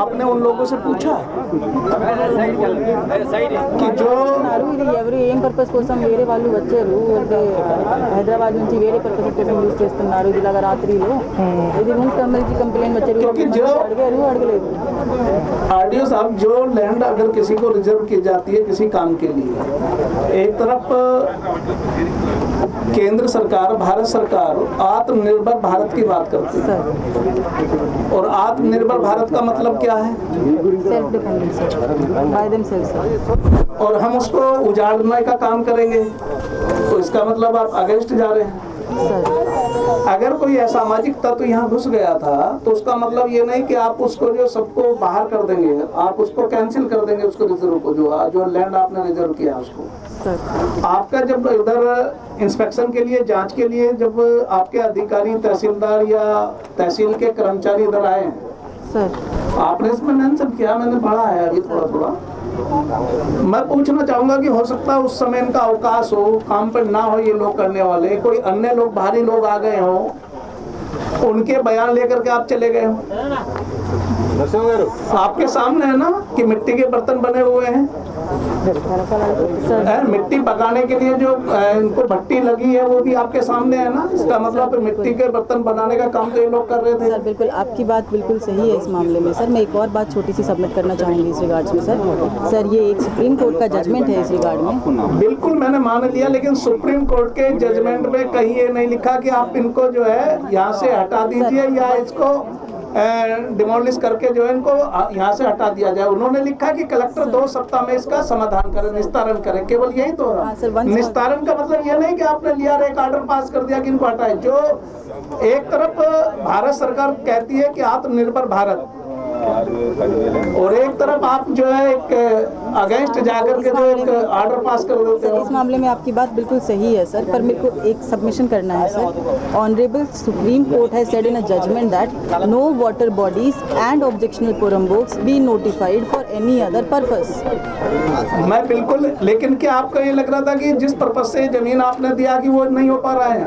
आपने उन लोगों से पूछा कि जो ఎవరు ఏం పర్పస్ కోసం వేరే వాళ్ళు వచ్చారు అంటే హైదరాబాద్ నుంచి వేరే పర్పస్ కోసం యూజ్ చేస్తున్నారు ఇలాగ రాత్రిలో, ఇది రూల్స్ సంబంధించి కంప్లైంట్ వచ్చారు, అడిగారు అడగలేదు. आरडीओ साहब, जो लैंड अगर किसी को रिजर्व की जाती है किसी काम के लिए, एक तरफ केंद्र सरकार, भारत सरकार आत्मनिर्भर भारत की बात करती है, और आत्मनिर्भर भारत का मतलब क्या है? Self dependence by themselves. और हम उसको उजाड़ने का काम करेंगे तो इसका मतलब आप अगेंस्ट जा रहे हैं. अगर कोई असामाजिक तत्व यहाँ घुस गया था तो उसका मतलब ये नहीं कि आप उसको जो सबको बाहर कर देंगे, आप उसको कैंसिल कर देंगे, उसको रिजर्व को जो लैंड आपने रिजर्व किया उसको. आपका जब इधर इंस्पेक्शन के लिए, जांच के लिए जब आपके अधिकारी, तहसीलदार या तहसील के कर्मचारी इधर आए हैं, आपने इसमें मेंशन किया, मैंने पढ़ा है अभी थोड़ा. मैं पूछना चाहूंगा कि हो सकता है उस समय इनका अवकाश हो, काम पर ना हो ये लोग करने वाले, कोई अन्य लोग, भारी लोग आ गए हों, उनके बयान लेकर के आप चले गए हो. आपके सामने है ना कि मिट्टी के बर्तन बने हुए हैं, मिट्टी पकाने के लिए जो इनको भट्टी लगी है वो भी आपके सामने है ना. इसका मतलब मिट्टी के बर्तन बनाने का काम तो ये लोग कर रहे थे. सर बिल्कुल आपकी बात बिल्कुल सही है इस मामले में. सर मैं एक और बात छोटी सी सबमिट करना चाहूँगी इस रिगार्ड्स में. सर ये एक सुप्रीम कोर्ट का जजमेंट है इस रिगार्ड में. बिल्कुल मैंने मान लिया, लेकिन सुप्रीम कोर्ट के जजमेंट में कहीं ये नहीं लिखा कि आप इनको जो है यहाँ से हटा दीजिए या इसको डिमोलिश करके जो है इनको यहाँ से हटा दिया जाए. उन्होंने लिखा कि कलेक्टर 2 सप्ताह में इसका समाधान करे, निस्तारण करे. केवल यही तो रहा. निस्तारण का मतलब ये नहीं कि आपने लिया एक ऑर्डर पास कर दिया कि इनको हटाए. जो एक तरफ भारत सरकार कहती है कि आत्मनिर्भर भारत, और एक तरफ आप जो है एक अगेंस्ट जाकर के जो एक ऑर्डर पास कर देते सर, हो। इस मामले में आपकी बात बिल्कुल सही है सर, पर मेरे को एक सबमिशन करना है sir. Honourable Supreme Court has said in a judgment that no water bodies and objectionable purambokes be notified for any other purpose. मैं बिल्कुल, लेकिन क्या आपको ये लग रहा था कि जिस पर्पज से जमीन आपने दिया कि वो नहीं हो पा रहा है?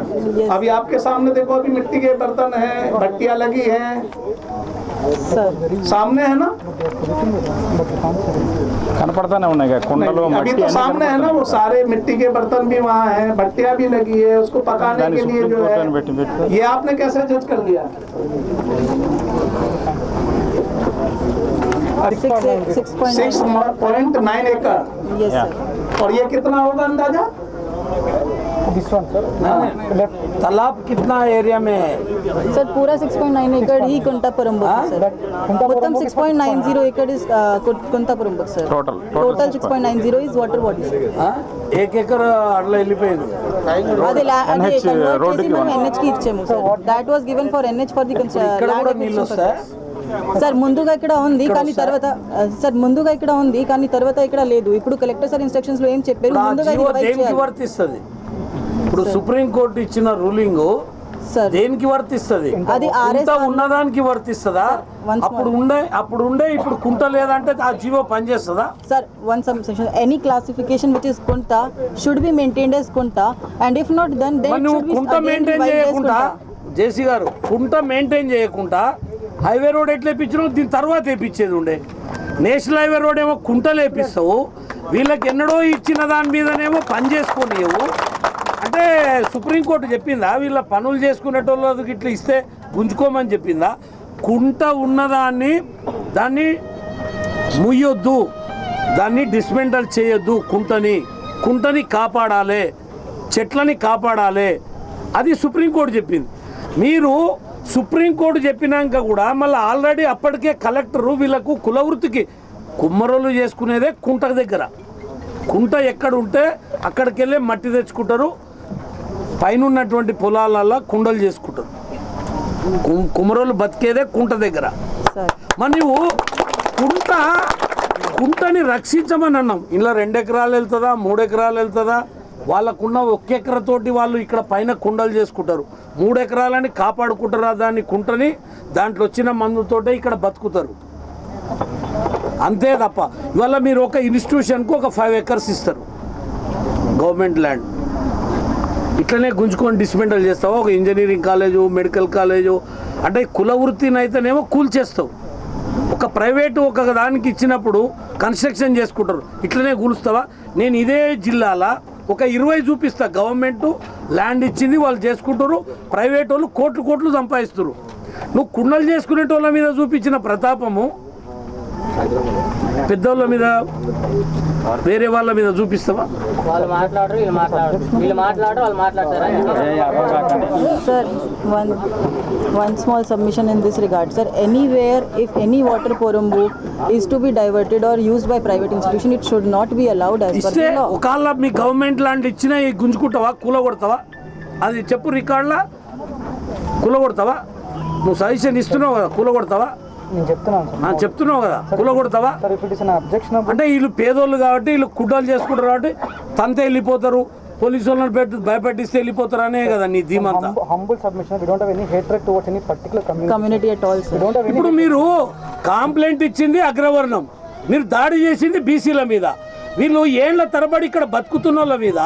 अभी आपके सामने देखो, अभी मिट्टी के बर्तन हैं, भट्टियां लगी हैं सर, सामने है ना, కనపడతానే ఉన్నాయి కదా కుండలు अभी మట్టి तो అన్నీ सामने है ना, वो सारे मिट्टी के बर्तन भी वहाँ हैं, भट्टियां भी लगी है, उसको पकाने दानी के लिए सुप्रीम जो कोर्ट है, ने बैठी ये आपने कैसे जज कर लिया? 6.9 एकड़, यस सर। और ये कितना होगा अंदाजा? This one, sir. Left. तालाब कितना एरिया में है? सर पूरा 6.9 एकड़ ही कुंटा पुरम्बोक है सर। उत्तम 6.90 एकड़ is kunta purambok sir. Total 6.90 is water body sir. एक एकर అట్లా వెళ్ళిపోయింది. అది కన్వర్ట్ చేసి మనం NH కి ఇచ్చాము sir. That was given for NH for the ఇక్కడ కూడా నీళ్ళు వస్తాయి. సార్ ముందుగా ఇక్కడ ఉంది కానీ తర్వాత ఇక్కడ లేదు. ఇప్పుడు కలెక్టర్ సార్ ఇన్స్ట్రక్షన్స్ లో ఏం చెప్పారు? ముందుగా ఇది రివైజ్ దేనికి చేయాలి వర్తిస్తుంది? ఇప్పుడు సుప్రీం కోర్టు ఇచ్చిన రూలింగ్ సార్. దేనికి వర్తిస్తుంది? అది కుంట ఉన్నదానికి వర్తిస్తుందా? అప్పుడు ఉండే ఇప్పుడు కుంట లేదంటే ఆ జీవో పనిచేస్తుందా? Sir one subsection any classification which is Kunta should be maintained as Kunta and if not then నువ్వు కుంట మెయింటైన్ చేయకుండా, జేసీ గారు కుంట మెయింటైన్ చేయకుండా హైవే రోడ్ ఎట్లా వేయించినావు? దీని తర్వాత వేయించేది ఉండే. నేషనల్ హైవే రోడ్ ఏమో కుంటలు వేపిస్తావు, వీళ్ళకి ఎన్నడో ఇచ్చిన దాని మీదనేమో పని చేసుకోనియవు. అంటే సుప్రీంకోర్టు చెప్పిందా వీళ్ళ పనులు చేసుకునేటోళ్ళకి ఇట్లా ఇస్తే గుంజుకోమని చెప్పిందా? కుంట ఉన్నదాన్ని దాన్ని ముయ్యొద్దు, దాన్ని డిస్మెంటల్ చేయొద్దు, కుంటని కాపాడాలి, చెట్లని కాపాడాలి, అది సుప్రీంకోర్టు చెప్పింది. మీరు సుప్రీంకోర్టు చెప్పినాక కూడా మళ్ళీ ఆల్రెడీ అప్పటికే కలెక్టరు వీళ్ళకు కులవృత్తికి కుమ్మరోళ్ళు చేసుకునేదే కుంట దగ్గర. కుంట ఎక్కడ ఉంటే అక్కడికి వెళ్ళి మట్టి తెచ్చుకుంటారు, పైన ఉన్నటువంటి పొలాలలో కుండలు చేసుకుంటారు. కుమ్మరోళ్ళు బతికేదే కుంట దగ్గర. మరి నువ్వు కుంటని రక్షించమని అన్నాం. ఇలా 2 ఎకరాలు వెళ్తుందా, 3 ఎకరాలు వెళ్తుందా? వాళ్ళకున్న 1 ఎకరతోటి వాళ్ళు ఇక్కడ పైన కుండలు చేసుకుంటారు. 3 ఎకరాలని కాపాడుకుంటారా దాన్ని, కుంటని? దాంట్లో వచ్చిన మందుతోటే ఇక్కడ బతుకుతారు, అంతే తప్ప. ఇవాళ మీరు ఒక ఇన్స్టిట్యూషన్కు ఒక 5 ఎకర్స్ ఇస్తారు గవర్నమెంట్ ల్యాండ్, ఇట్లనే గుంజుకొని డిస్మెంటల్ చేస్తావా? ఒక ఇంజనీరింగ్ కాలేజు, మెడికల్ కాలేజు అంటే కుల వృత్తిని అయితేనేమో కూల్చేస్తావు. ఒక ప్రైవేటు ఒక దానికి ఇచ్చినప్పుడు కన్స్ట్రక్షన్ చేసుకుంటారు, ఇట్లనే కూలుస్తావా? నేను ఇదే జిల్లాలో ఒక 20 చూపిస్తా, గవర్నమెంట్ ల్యాండ్ ఇచ్చింది, వాళ్ళు చేసుకుంటారు, ప్రైవేట్ వాళ్ళు కోట్లు సంపాదిస్తారు. నువ్వు కుండలు చేసుకునేటోళ్ళ మీద చూపించిన ప్రతాపము పెద్దోళ్ళ మీద, వేరే వాళ్ళ మీద చూపిస్తావా? వాళ్ళు మాట్లాడరు, వీళ్ళు మాట్లాడరు, వాళ్ళు మాట్లాడతారా? Sir, one small submission in this regard, sir. Anywhere, if any water porumbu is to be diverted or used by private institution, it should not be allowed as per ఇస్తే the law. ఒకవేళ మీ government land ఇచ్చినా గుంజుకుంటావా, కూలగొడతావా? అది చెప్పు రికార్డులా. కూలగొడతావా? నువ్వు suggestion ఇస్తున్నావు కదా, కూలగొడతావా? నేను చెప్తున్నావు కదా, కూలగొడతావా? అంటే వీళ్ళు పేదోళ్ళు కాబట్టి వీళ్ళు కుట్రలు చేసుకుంటారు కాబట్టి తంతే వెళ్ళిపోతారు, పోలీసు వాళ్ళని భయపెట్టిస్తే వెళ్ళిపోతారు అనే కదా నీ ధీమంతా. humble submission, we don't have any hatred towards any particular community at all, sir. ఇప్పుడు మీరు కంప్లైంట్ ఇచ్చింది అగ్రవర్ణం, మీరు దాడి చేసింది బీసీల మీద, వీళ్ళు ఏళ్ల తరబడి ఇక్కడ బతుకుతున్న వాళ్ళ మీద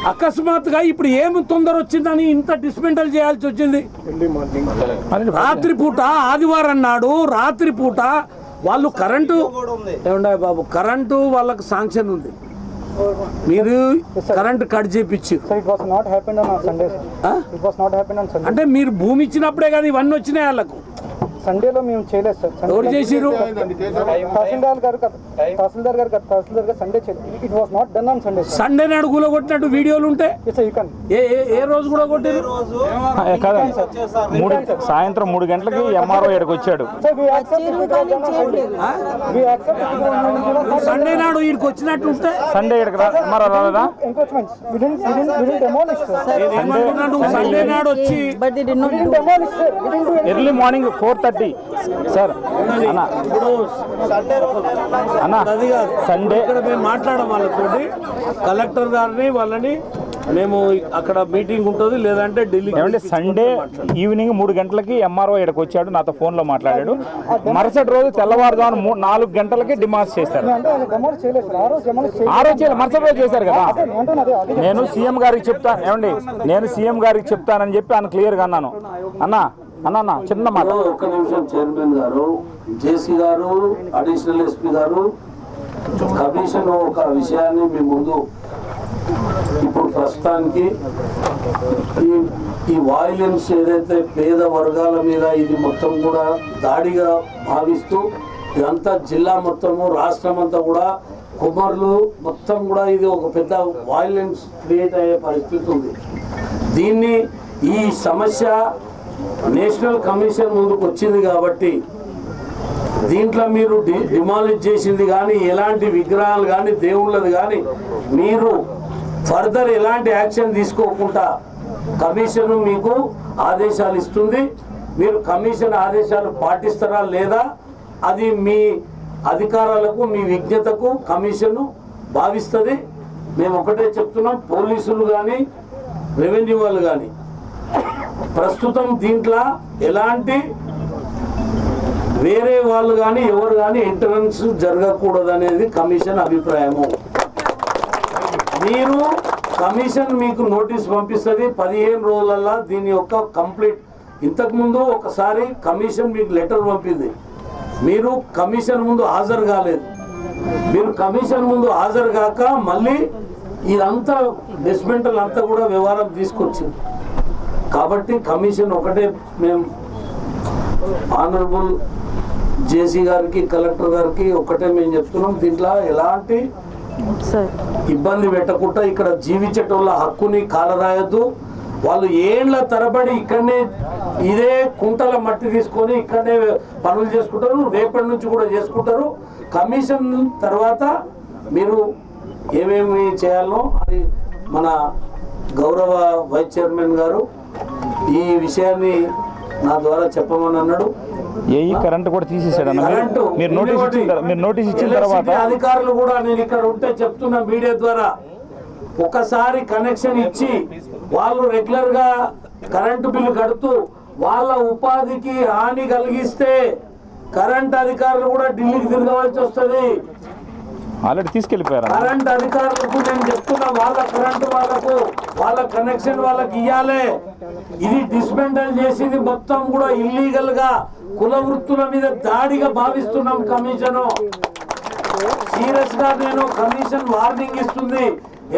అకస్మాత్తుగా ఇప్పుడు ఏమి తొందర వచ్చిందని ఇంత డిస్మెంటల్ చేయాల్సి వచ్చింది? రాత్రిపూట, ఆదివారం నాడు రాత్రిపూట వాళ్ళు కరెంటు ఏముండాయి బాబు, కరెంటు వాళ్ళకు శాంక్షన్ ఉంది, మీరు కరెంటు కట్ చేయించి అంటే మీరు భూమి ఇచ్చినప్పుడే కదా ఇవన్నీ వచ్చినాయి వాళ్ళకు. సండేలో మేము చేయలేదు సార్. ఎవరు చేసిరు? తహసీల్దార్ గారు సండే చేయలేదు. It was not done on Sunday. Sunday నాడు కూలగొట్టినట్టు వీడియోలు ఉంటే ఏ రోజు కూడా కొట్టారు? సాయంత్రం 3 గంటలకి ఎంఆర్ఓ ఇక్కడికి వచ్చాడు. సండే నాడు వీడికి వచ్చినట్టు ఉంటే సండే ఎంఆర్ఓ రాలేదా? సండే నాడు వచ్చి ఎర్లీ మార్నింగ్ 4:30 పార్టీ సార్ అన్న అన్న అది కాదు సండే ఇక్కడ మేము మాట్లాడడం వాళ్ళతోటి కలెక్టర్ గారిని వాళ్ళని మేము అక్కడ మీటింగ్ ఉంటుంది లేదంటే ఢిల్లీ ఏమంటే సండే ఈవినింగ్ 3 గంటలకి ఎంఆర్ఓ ఇక్కడికి వచ్చాడు, నాతో ఫోన్లో మాట్లాడాడు. మరుసటి రోజు తెల్లవారుజామున 4 గంటలకి డిమాండ్స్ చేశారు. ఆ రోజు చేయలేదు, మరుసటి రోజు చేశారు కదా. నేను సీఎం గారికి చెప్తాను, ఏమండి నేను సీఎం గారికి చెప్తానని చెప్పి ఆయన క్లియర్గా అన్నాను. అన్న చిన్న మాట. ఒక్క నిమిషం చైర్మన్ గారు, జేసీ గారు, అడిషనల్ ఎస్పీ గారు, కమిషన్ ఒక విషయాన్ని మీ ముందు ఇప్పుడు ప్రస్తుతానికి ఈ వాయిలెన్స్ ఏదైతే పేద వర్గాల మీద ఇది మొత్తం కూడా దాడిగా భావిస్తూ ఇదంతా జిల్లా మొత్తము రాష్ట్రం అంతా కూడా కుమ్మర్లు మొత్తం కూడా ఇది ఒక పెద్ద వాయిలెన్స్ క్రియేట్ అయ్యే పరిస్థితి ఉంది. దీన్ని ఈ సమస్య నేషనల్ కమిషన్ ముందుకు వచ్చింది కాబట్టి దీంట్లో మీరు డిమాలిష్ చేసింది కానీ ఎలాంటి విగ్రహాలు కానీ దేవుళ్ళది కానీ మీరు ఫర్దర్ ఎలాంటి యాక్షన్ తీసుకోకుండా కమిషన్ మీకు ఆదేశాలు ఇస్తుంది. మీరు కమిషన్ ఆదేశాలు పాటిస్తారా లేదా అది మీ అధికారాలకు మీ విజ్ఞతకు కమిషన్ భావిస్తుంది. మేము ఒకటే చెప్తున్నాం, పోలీసులు కానీ రెవెన్యూ వాళ్ళు కానీ ప్రస్తుతం దీంట్లో ఎలాంటి వేరే వాళ్ళు కానీ ఎవరు కానీ ఎంట్రన్స్ జరగకూడదు అనేది కమిషన్ అభిప్రాయము. మీరు కమిషన్ మీకు నోటీస్ పంపిస్తుంది 15 రోజులలో దీని యొక్క కంప్లీట్. ఇంతకుముందు ఒకసారి కమిషన్ మీకు లెటర్ పంపింది, మీరు కమిషన్ ముందు హాజరు కాలేదు. మీరు కమిషన్ ముందు హాజరు కాక మళ్ళీ ఇదంతా డిస్మెంటల్ అంతా కూడా వ్యవహారం తీసుకొచ్చింది. కాబట్టి కమిషన్ ఒకటే మేము ఆనరబుల్ జేసీ గారికి కలెక్టర్ గారికి ఒకటే మేము చెప్తున్నాం, దీంట్లో ఎలాంటి ఇబ్బంది పెట్టకుండా ఇక్కడ జీవించటంలో హక్కుని కాలరాయద్దు. వాళ్ళు ఏళ్ల తరబడి ఇక్కడనే ఇదే కుంటల మట్టి తీసుకొని ఇక్కడనే పనులు చేసుకుంటారు, రేపటి నుంచి కూడా చేసుకుంటారు. కమిషన్ తర్వాత మీరు ఏమేమి చేయాలో అది మన గౌరవ వైస్ చైర్మన్ గారు ఈ విషయాన్ని నా ద్వారా చెప్పమని అన్నాడు. ఏఈ కరెంట్ కూడా తీసేసాడు అన్న. మీరు నోటీస్ ఇచ్చిన తర్వాత అధికారులు కూడా నేను ఇక్కడ ఉంటే చెప్తున్నా మీడియా ద్వారా, ఒకసారి కనెక్షన్ ఇచ్చి వాళ్ళు రెగ్యులర్ గా కరెంటు బిల్లు కడుతూ వాళ్ళ ఉపాధికి హాని కలిగిస్తే కరెంట్ అధికారులు కూడా ఢిల్లీకి తిరగవలసి వస్తుంది. ఆల్రెడీ తీసుకెళ్లిపోయారు. కరెంట్ అధికారులకు నేను చెప్తున్నా, వాళ్ళ కరెంటు వాళ్ళకు వాళ్ళ కనెక్షన్ వాళ్ళకి ఇవ్వాలి. ఇది డిస్మెంటల్ చేసింది మొత్తం కూడా ఇల్లీగల్ గా కుల వృత్తుల మీద దాడిగా భావిస్తున్నాం. కమిషన్ సీరియస్ గా నేను కమిషన్ వార్నింగ్ ఇస్తుంది.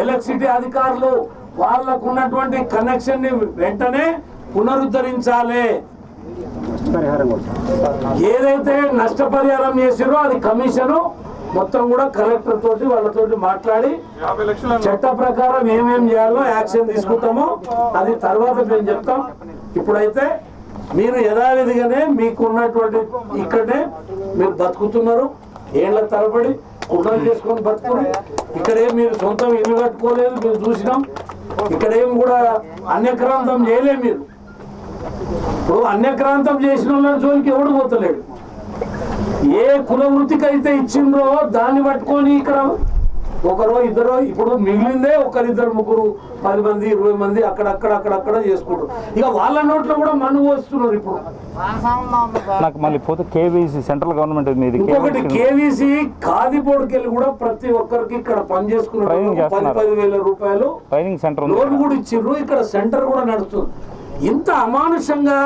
ఎలక్ట్రిసిటీ అధికారులు వాళ్ళకు ఉన్నటువంటి కనెక్షన్ ని వెంటనే పునరుద్ధరించాలి. ఏదైతే నష్టపరిహారం చేసిరో అది కమిషను మొత్తం కూడా కలెక్టర్ తోటి వాళ్ళతోటి మాట్లాడి చట్ట ప్రకారం ఏమేం చేయాలో యాక్షన్ తీసుకుంటామో అది తర్వాత మేము చెప్తాం. ఇప్పుడైతే మీరు యథావిధిగానే మీకు ఉన్నటువంటి ఇక్కడే మీరు బతుకుతున్నారు, ఏళ్ల తరబడి కుట్రలు చేసుకొని బతుకున్నారు. ఇక్కడేం మీరు సొంతం ఇల్లు కట్టుకోలేదు, మేము చూసినాం. ఇక్కడేం కూడా అన్యక్రాంతం చేయలేదు. మీరు ఇప్పుడు అన్యక్రాంతం చేసిన వాళ్ళ జోలికి ఎవడు పోతలేడు. ఏ కుల వృత్తికి అయితే ఇచ్చిండ్రో దాన్ని పట్టుకొని ఇక్కడ ఒకరో ఇద్దరు, ఇప్పుడు మిగిలిందే ఒకరిద్దరు ముగ్గురు 10 మంది 20 మంది అక్కడక్కడ చేసుకుంటారు. ఇక వాళ్ళ నోట్లో కూడా మన్ను పోస్తున్నారు. ఇప్పుడు నాకు మళ్ళీ పోతే కేవీసీ సెంట్రల్ గవర్నమెంట్ మీది ఇంకొకటి కేవీసీ కాదిపోడికి వెళ్ళి కూడా ప్రతి ఒక్కరికి ఇక్కడ పని చేసుకున్నారు. 10,000 రూపాయలు ట్రైనింగ్ సెంటర్ లోన్ కూడా ఇచ్చిర్రు. ఇక్కడ సెంటర్ కూడా నడుస్తుంది. ఇంత అమానుషంగా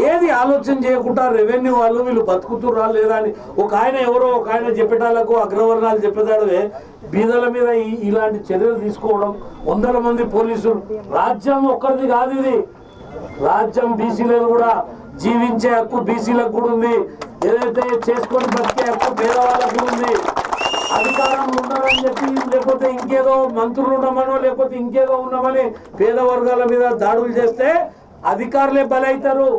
ఏది ఆలోచన చేయకుండా రెవెన్యూ వాళ్ళు వీళ్ళు బతుకుతురా లేదా అని ఒక ఆయన చెప్పేటాలకు అగ్రవర్ణాలు చెప్పేదాడే బీదల మీద ఇలాంటి చర్యలు తీసుకోవడం, 100 మంది పోలీసులు. రాజ్యం ఒక్కరిది కాదు, ఇది రాజ్యం బీసీలకు కూడా జీవించే హక్కు బీసీలకు కూడా ఉంది. ఏదైతే చేసుకొని బతికే హక్కు పేదవాళ్ళకు ఉంది. అధికారం ఉన్నారని చెప్పి లేకపోతే ఇంకేదో మంత్రులు ఉండమనో లేకపోతే ఇంకేదో ఉన్నామని పేద వర్గాల మీద దాడులు చేస్తే అధికారులే బలైతారు.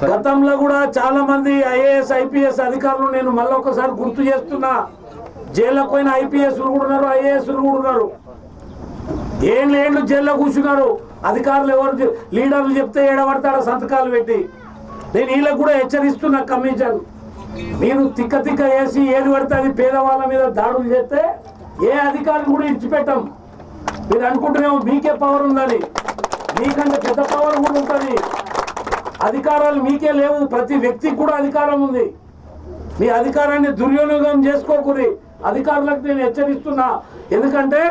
గతంలో కూడా చాలా మంది ఐఏఎస్ ఐపీఎస్ అధికారులు నేను మళ్ళీ ఒకసారి గుర్తు చేస్తున్నా, జైల్లోకి పోయిన ఐపీఎస్లు కూడా ఉన్నారు, ఐఏఎస్లు కూడా ఉన్నారు. ఏళ్ళు జైల్లో కూర్చున్నారు. అధికారులు ఎవరు లీడర్లు చెప్తే ఏడబడతాడో సంతకాలు పెట్టి. నేను వీళ్ళకు కూడా హెచ్చరిస్తున్నా కమిషన్, మీరు తిక్క తిక్క వేసి ఏది పడితే అది పేదవాళ్ళ మీద దాడులు చేస్తే ఏ అధికారులు కూడా ఇచ్చిపెట్టాం. మీరు అనుకుంటున్నామో మీకే పవర్ ఉందని, మీకంటే పెద్ద పవర్ కూడా ఉంటుంది. అధికారాలు మీకే లేవు, ప్రతి వ్యక్తికి కూడా అధికారం ఉంది. మీ అధికారాన్ని దుర్వినియోగం చేసుకోకూరి. అధికారులకు నేను హెచ్చరిస్తున్నా. ఎందుకంటే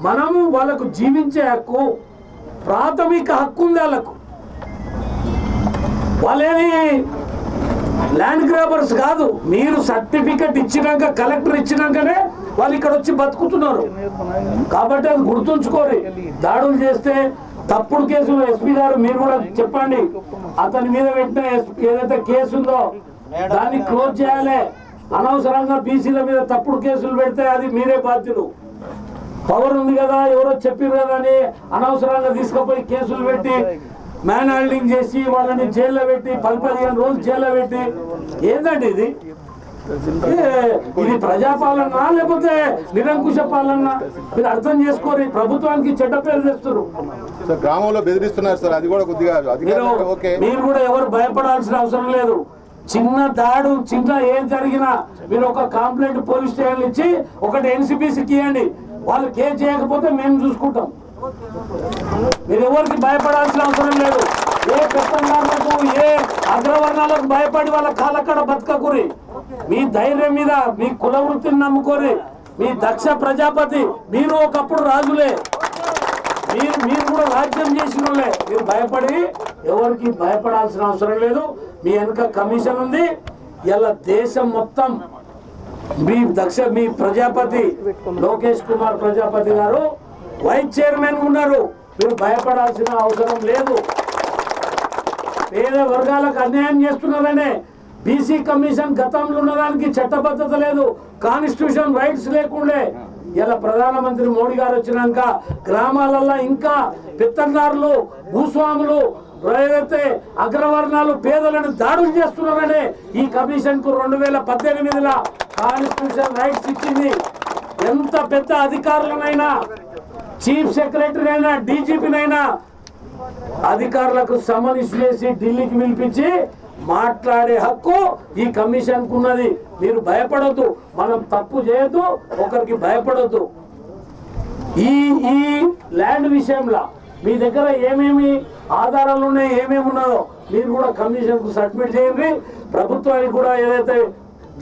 మనము వాళ్ళకు జీవించే హక్కు, ప్రాథమిక హక్కు ఉంది వాళ్ళకు. వాళ్ళేమి ల్యాండ్ గ్రాబర్స్ కాదు. మీరు సర్టిఫికెట్ ఇచ్చినాక, కలెక్టర్ ఇచ్చినాకనే వాళ్ళు ఇక్కడ వచ్చి బతుకుతున్నారు. కాబట్టి అది గుర్తుంచుకోరి. దాడులు చేస్తే తప్పుడు కేసులు ఎస్పీ గారు మీరు కూడా చెప్పండి, అతని మీద పెట్టిన ఏదైతే కేసు ఉందో దాన్ని క్లోజ్ చేయాలి. అనవసరంగా బీసీల మీద తప్పుడు కేసులు పెడితే అది మీరే బాధ్యులు. పవర్ ఉంది కదా, ఎవరో చెప్పారు కదా అని అనవసరంగా తీసుకుపోయి కేసులు పెట్టి మ్యాన్ హోల్డింగ్ చేసి వాళ్ళని జైల్లో పెట్టి 10-15 రోజులు జైల్లో పెట్టి ఏందండి ఇది? ఇది ప్రజాపాలన లేకపోతే నిరంకుశ పాలన? మీరు అర్థం చేసుకోరు. ప్రభుత్వానికి చెడ్డ పేరు తెస్తారు. గ్రామంలో బెదిరిస్తున్నారు సార్, అది కూడా కొద్దిగా మీరు కూడా ఎవరు భయపడాల్సిన అవసరం లేదు. చిన్న దాడు, చిన్న ఏం జరిగినా మీరు ఒక కంప్లైంట్ పోలీస్ స్టేషన్ ఇచ్చి ఒకటి ఎన్సిపిసికి ఇవ్వండి. వాళ్ళు కేసు చేయకపోతే మేము చూసుకుంటాం. మీరు ఎవరికి భయపడాల్సిన అవసరం లేదు. ఏ పెత్తందారులకు, ఏ అగ్రవర్ణాలకు భయపడి వాళ్ళ కాలక్కడ బతకకూరి. మీ ధైర్యం మీద, మీ కుల వృత్తిని నమ్ముకోరి. మీ దక్ష ప్రజాపతి, మీరు ఒకప్పుడు రాజులే, మీరు కూడా రాజ్యం చేసిన వాళ్ళే. మీరు భయపడి ఎవరికి భయపడాల్సిన అవసరం లేదు. మీ వెనుక కమిషన్ ఉంది. ఇలా దేశం మొత్తం మీ ప్రజాపతి లోకేష్ కుమార్ ప్రజాపతి గారు వైస్ చైర్మన్ ఉన్నారు. మీరు భయపడాల్సిన అవసరం లేదు. పేద వర్గాలకు అన్యాయం చేస్తున్నారనే బీసీ కమిషన్ గతంలో ఉన్నదానికి చట్టబద్ధత లేదు, కాన్స్టిట్యూషన్ రైట్స్ లేకుండే. ఇలా ప్రధానమంత్రి మోడీ గారు వచ్చినాక గ్రామాలలో ఇంకా పెత్తందారులు, భూస్వాములు, ఏదైతే అగ్రవర్ణాలు పేదలను దాడులు చేస్తున్నారనే ఈ కమిషన్ కు 2018లో కాన్స్టిట్యూషన్ రైట్స్ ఇచ్చింది. ఎంత పెద్ద అధికారులనైనా, చీఫ్ సెక్రటరీ అయినా, డీజీపీనైనా అధికారులకు సమన్స్ చేసి ఢిల్లీకి పిలిపించి మాట్లాడే హక్కు ఈ కమిషన్ కు ఉన్నది. మీరు భయపడొద్దు. మనం తప్పు చేయొద్దు, ఒకరికి భయపడొద్దు. ఈ ల్యాండ్ విషయంలో మీ దగ్గర ఏమేమి ఆధారాలు ఉన్నాయి, ఏమేమి ఉన్నదో మీరు కూడా కమిషన్ కు సబ్మిట్ చేయండి. ప్రభుత్వానికి కూడా ఏదైతే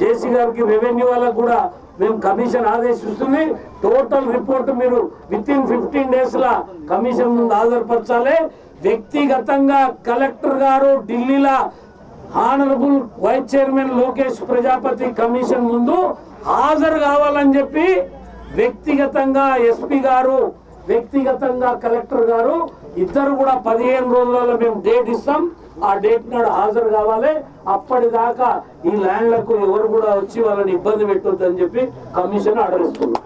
జేసీ గారికి, రెవెన్యూ వాళ్ళకు కూడా మేము కమిషన్ ఆదేశిస్తుంది. టోటల్ రిపోర్ట్ మీరు విత్-ఇన్ 15 days లా కమిషన్ ముందు హాజరుపరచాలి. వ్యక్తిగతంగా కలెక్టర్ గారు ఢిల్లీలో honourable vice chairman Lokesh Prajapati commission ముందు హాజరు కావాలని చెప్పి వ్యక్తిగతంగా ఎస్పీ గారు, వ్యక్తిగతంగా కలెక్టర్ గారు ఇద్దరు కూడా 15 రోజులలో మేము డేట్ ఇస్తాం. ఆ డేట్ నాడు హాజరు కావాలి. అప్పటిదాకా ఈ ల్యాండ్లకు ఎవరు కూడా వచ్చి వాళ్ళని ఇబ్బంది పెట్టొద్దని చెప్పి కమిషన్ ఆర్డర్ ఇస్తున్నాం.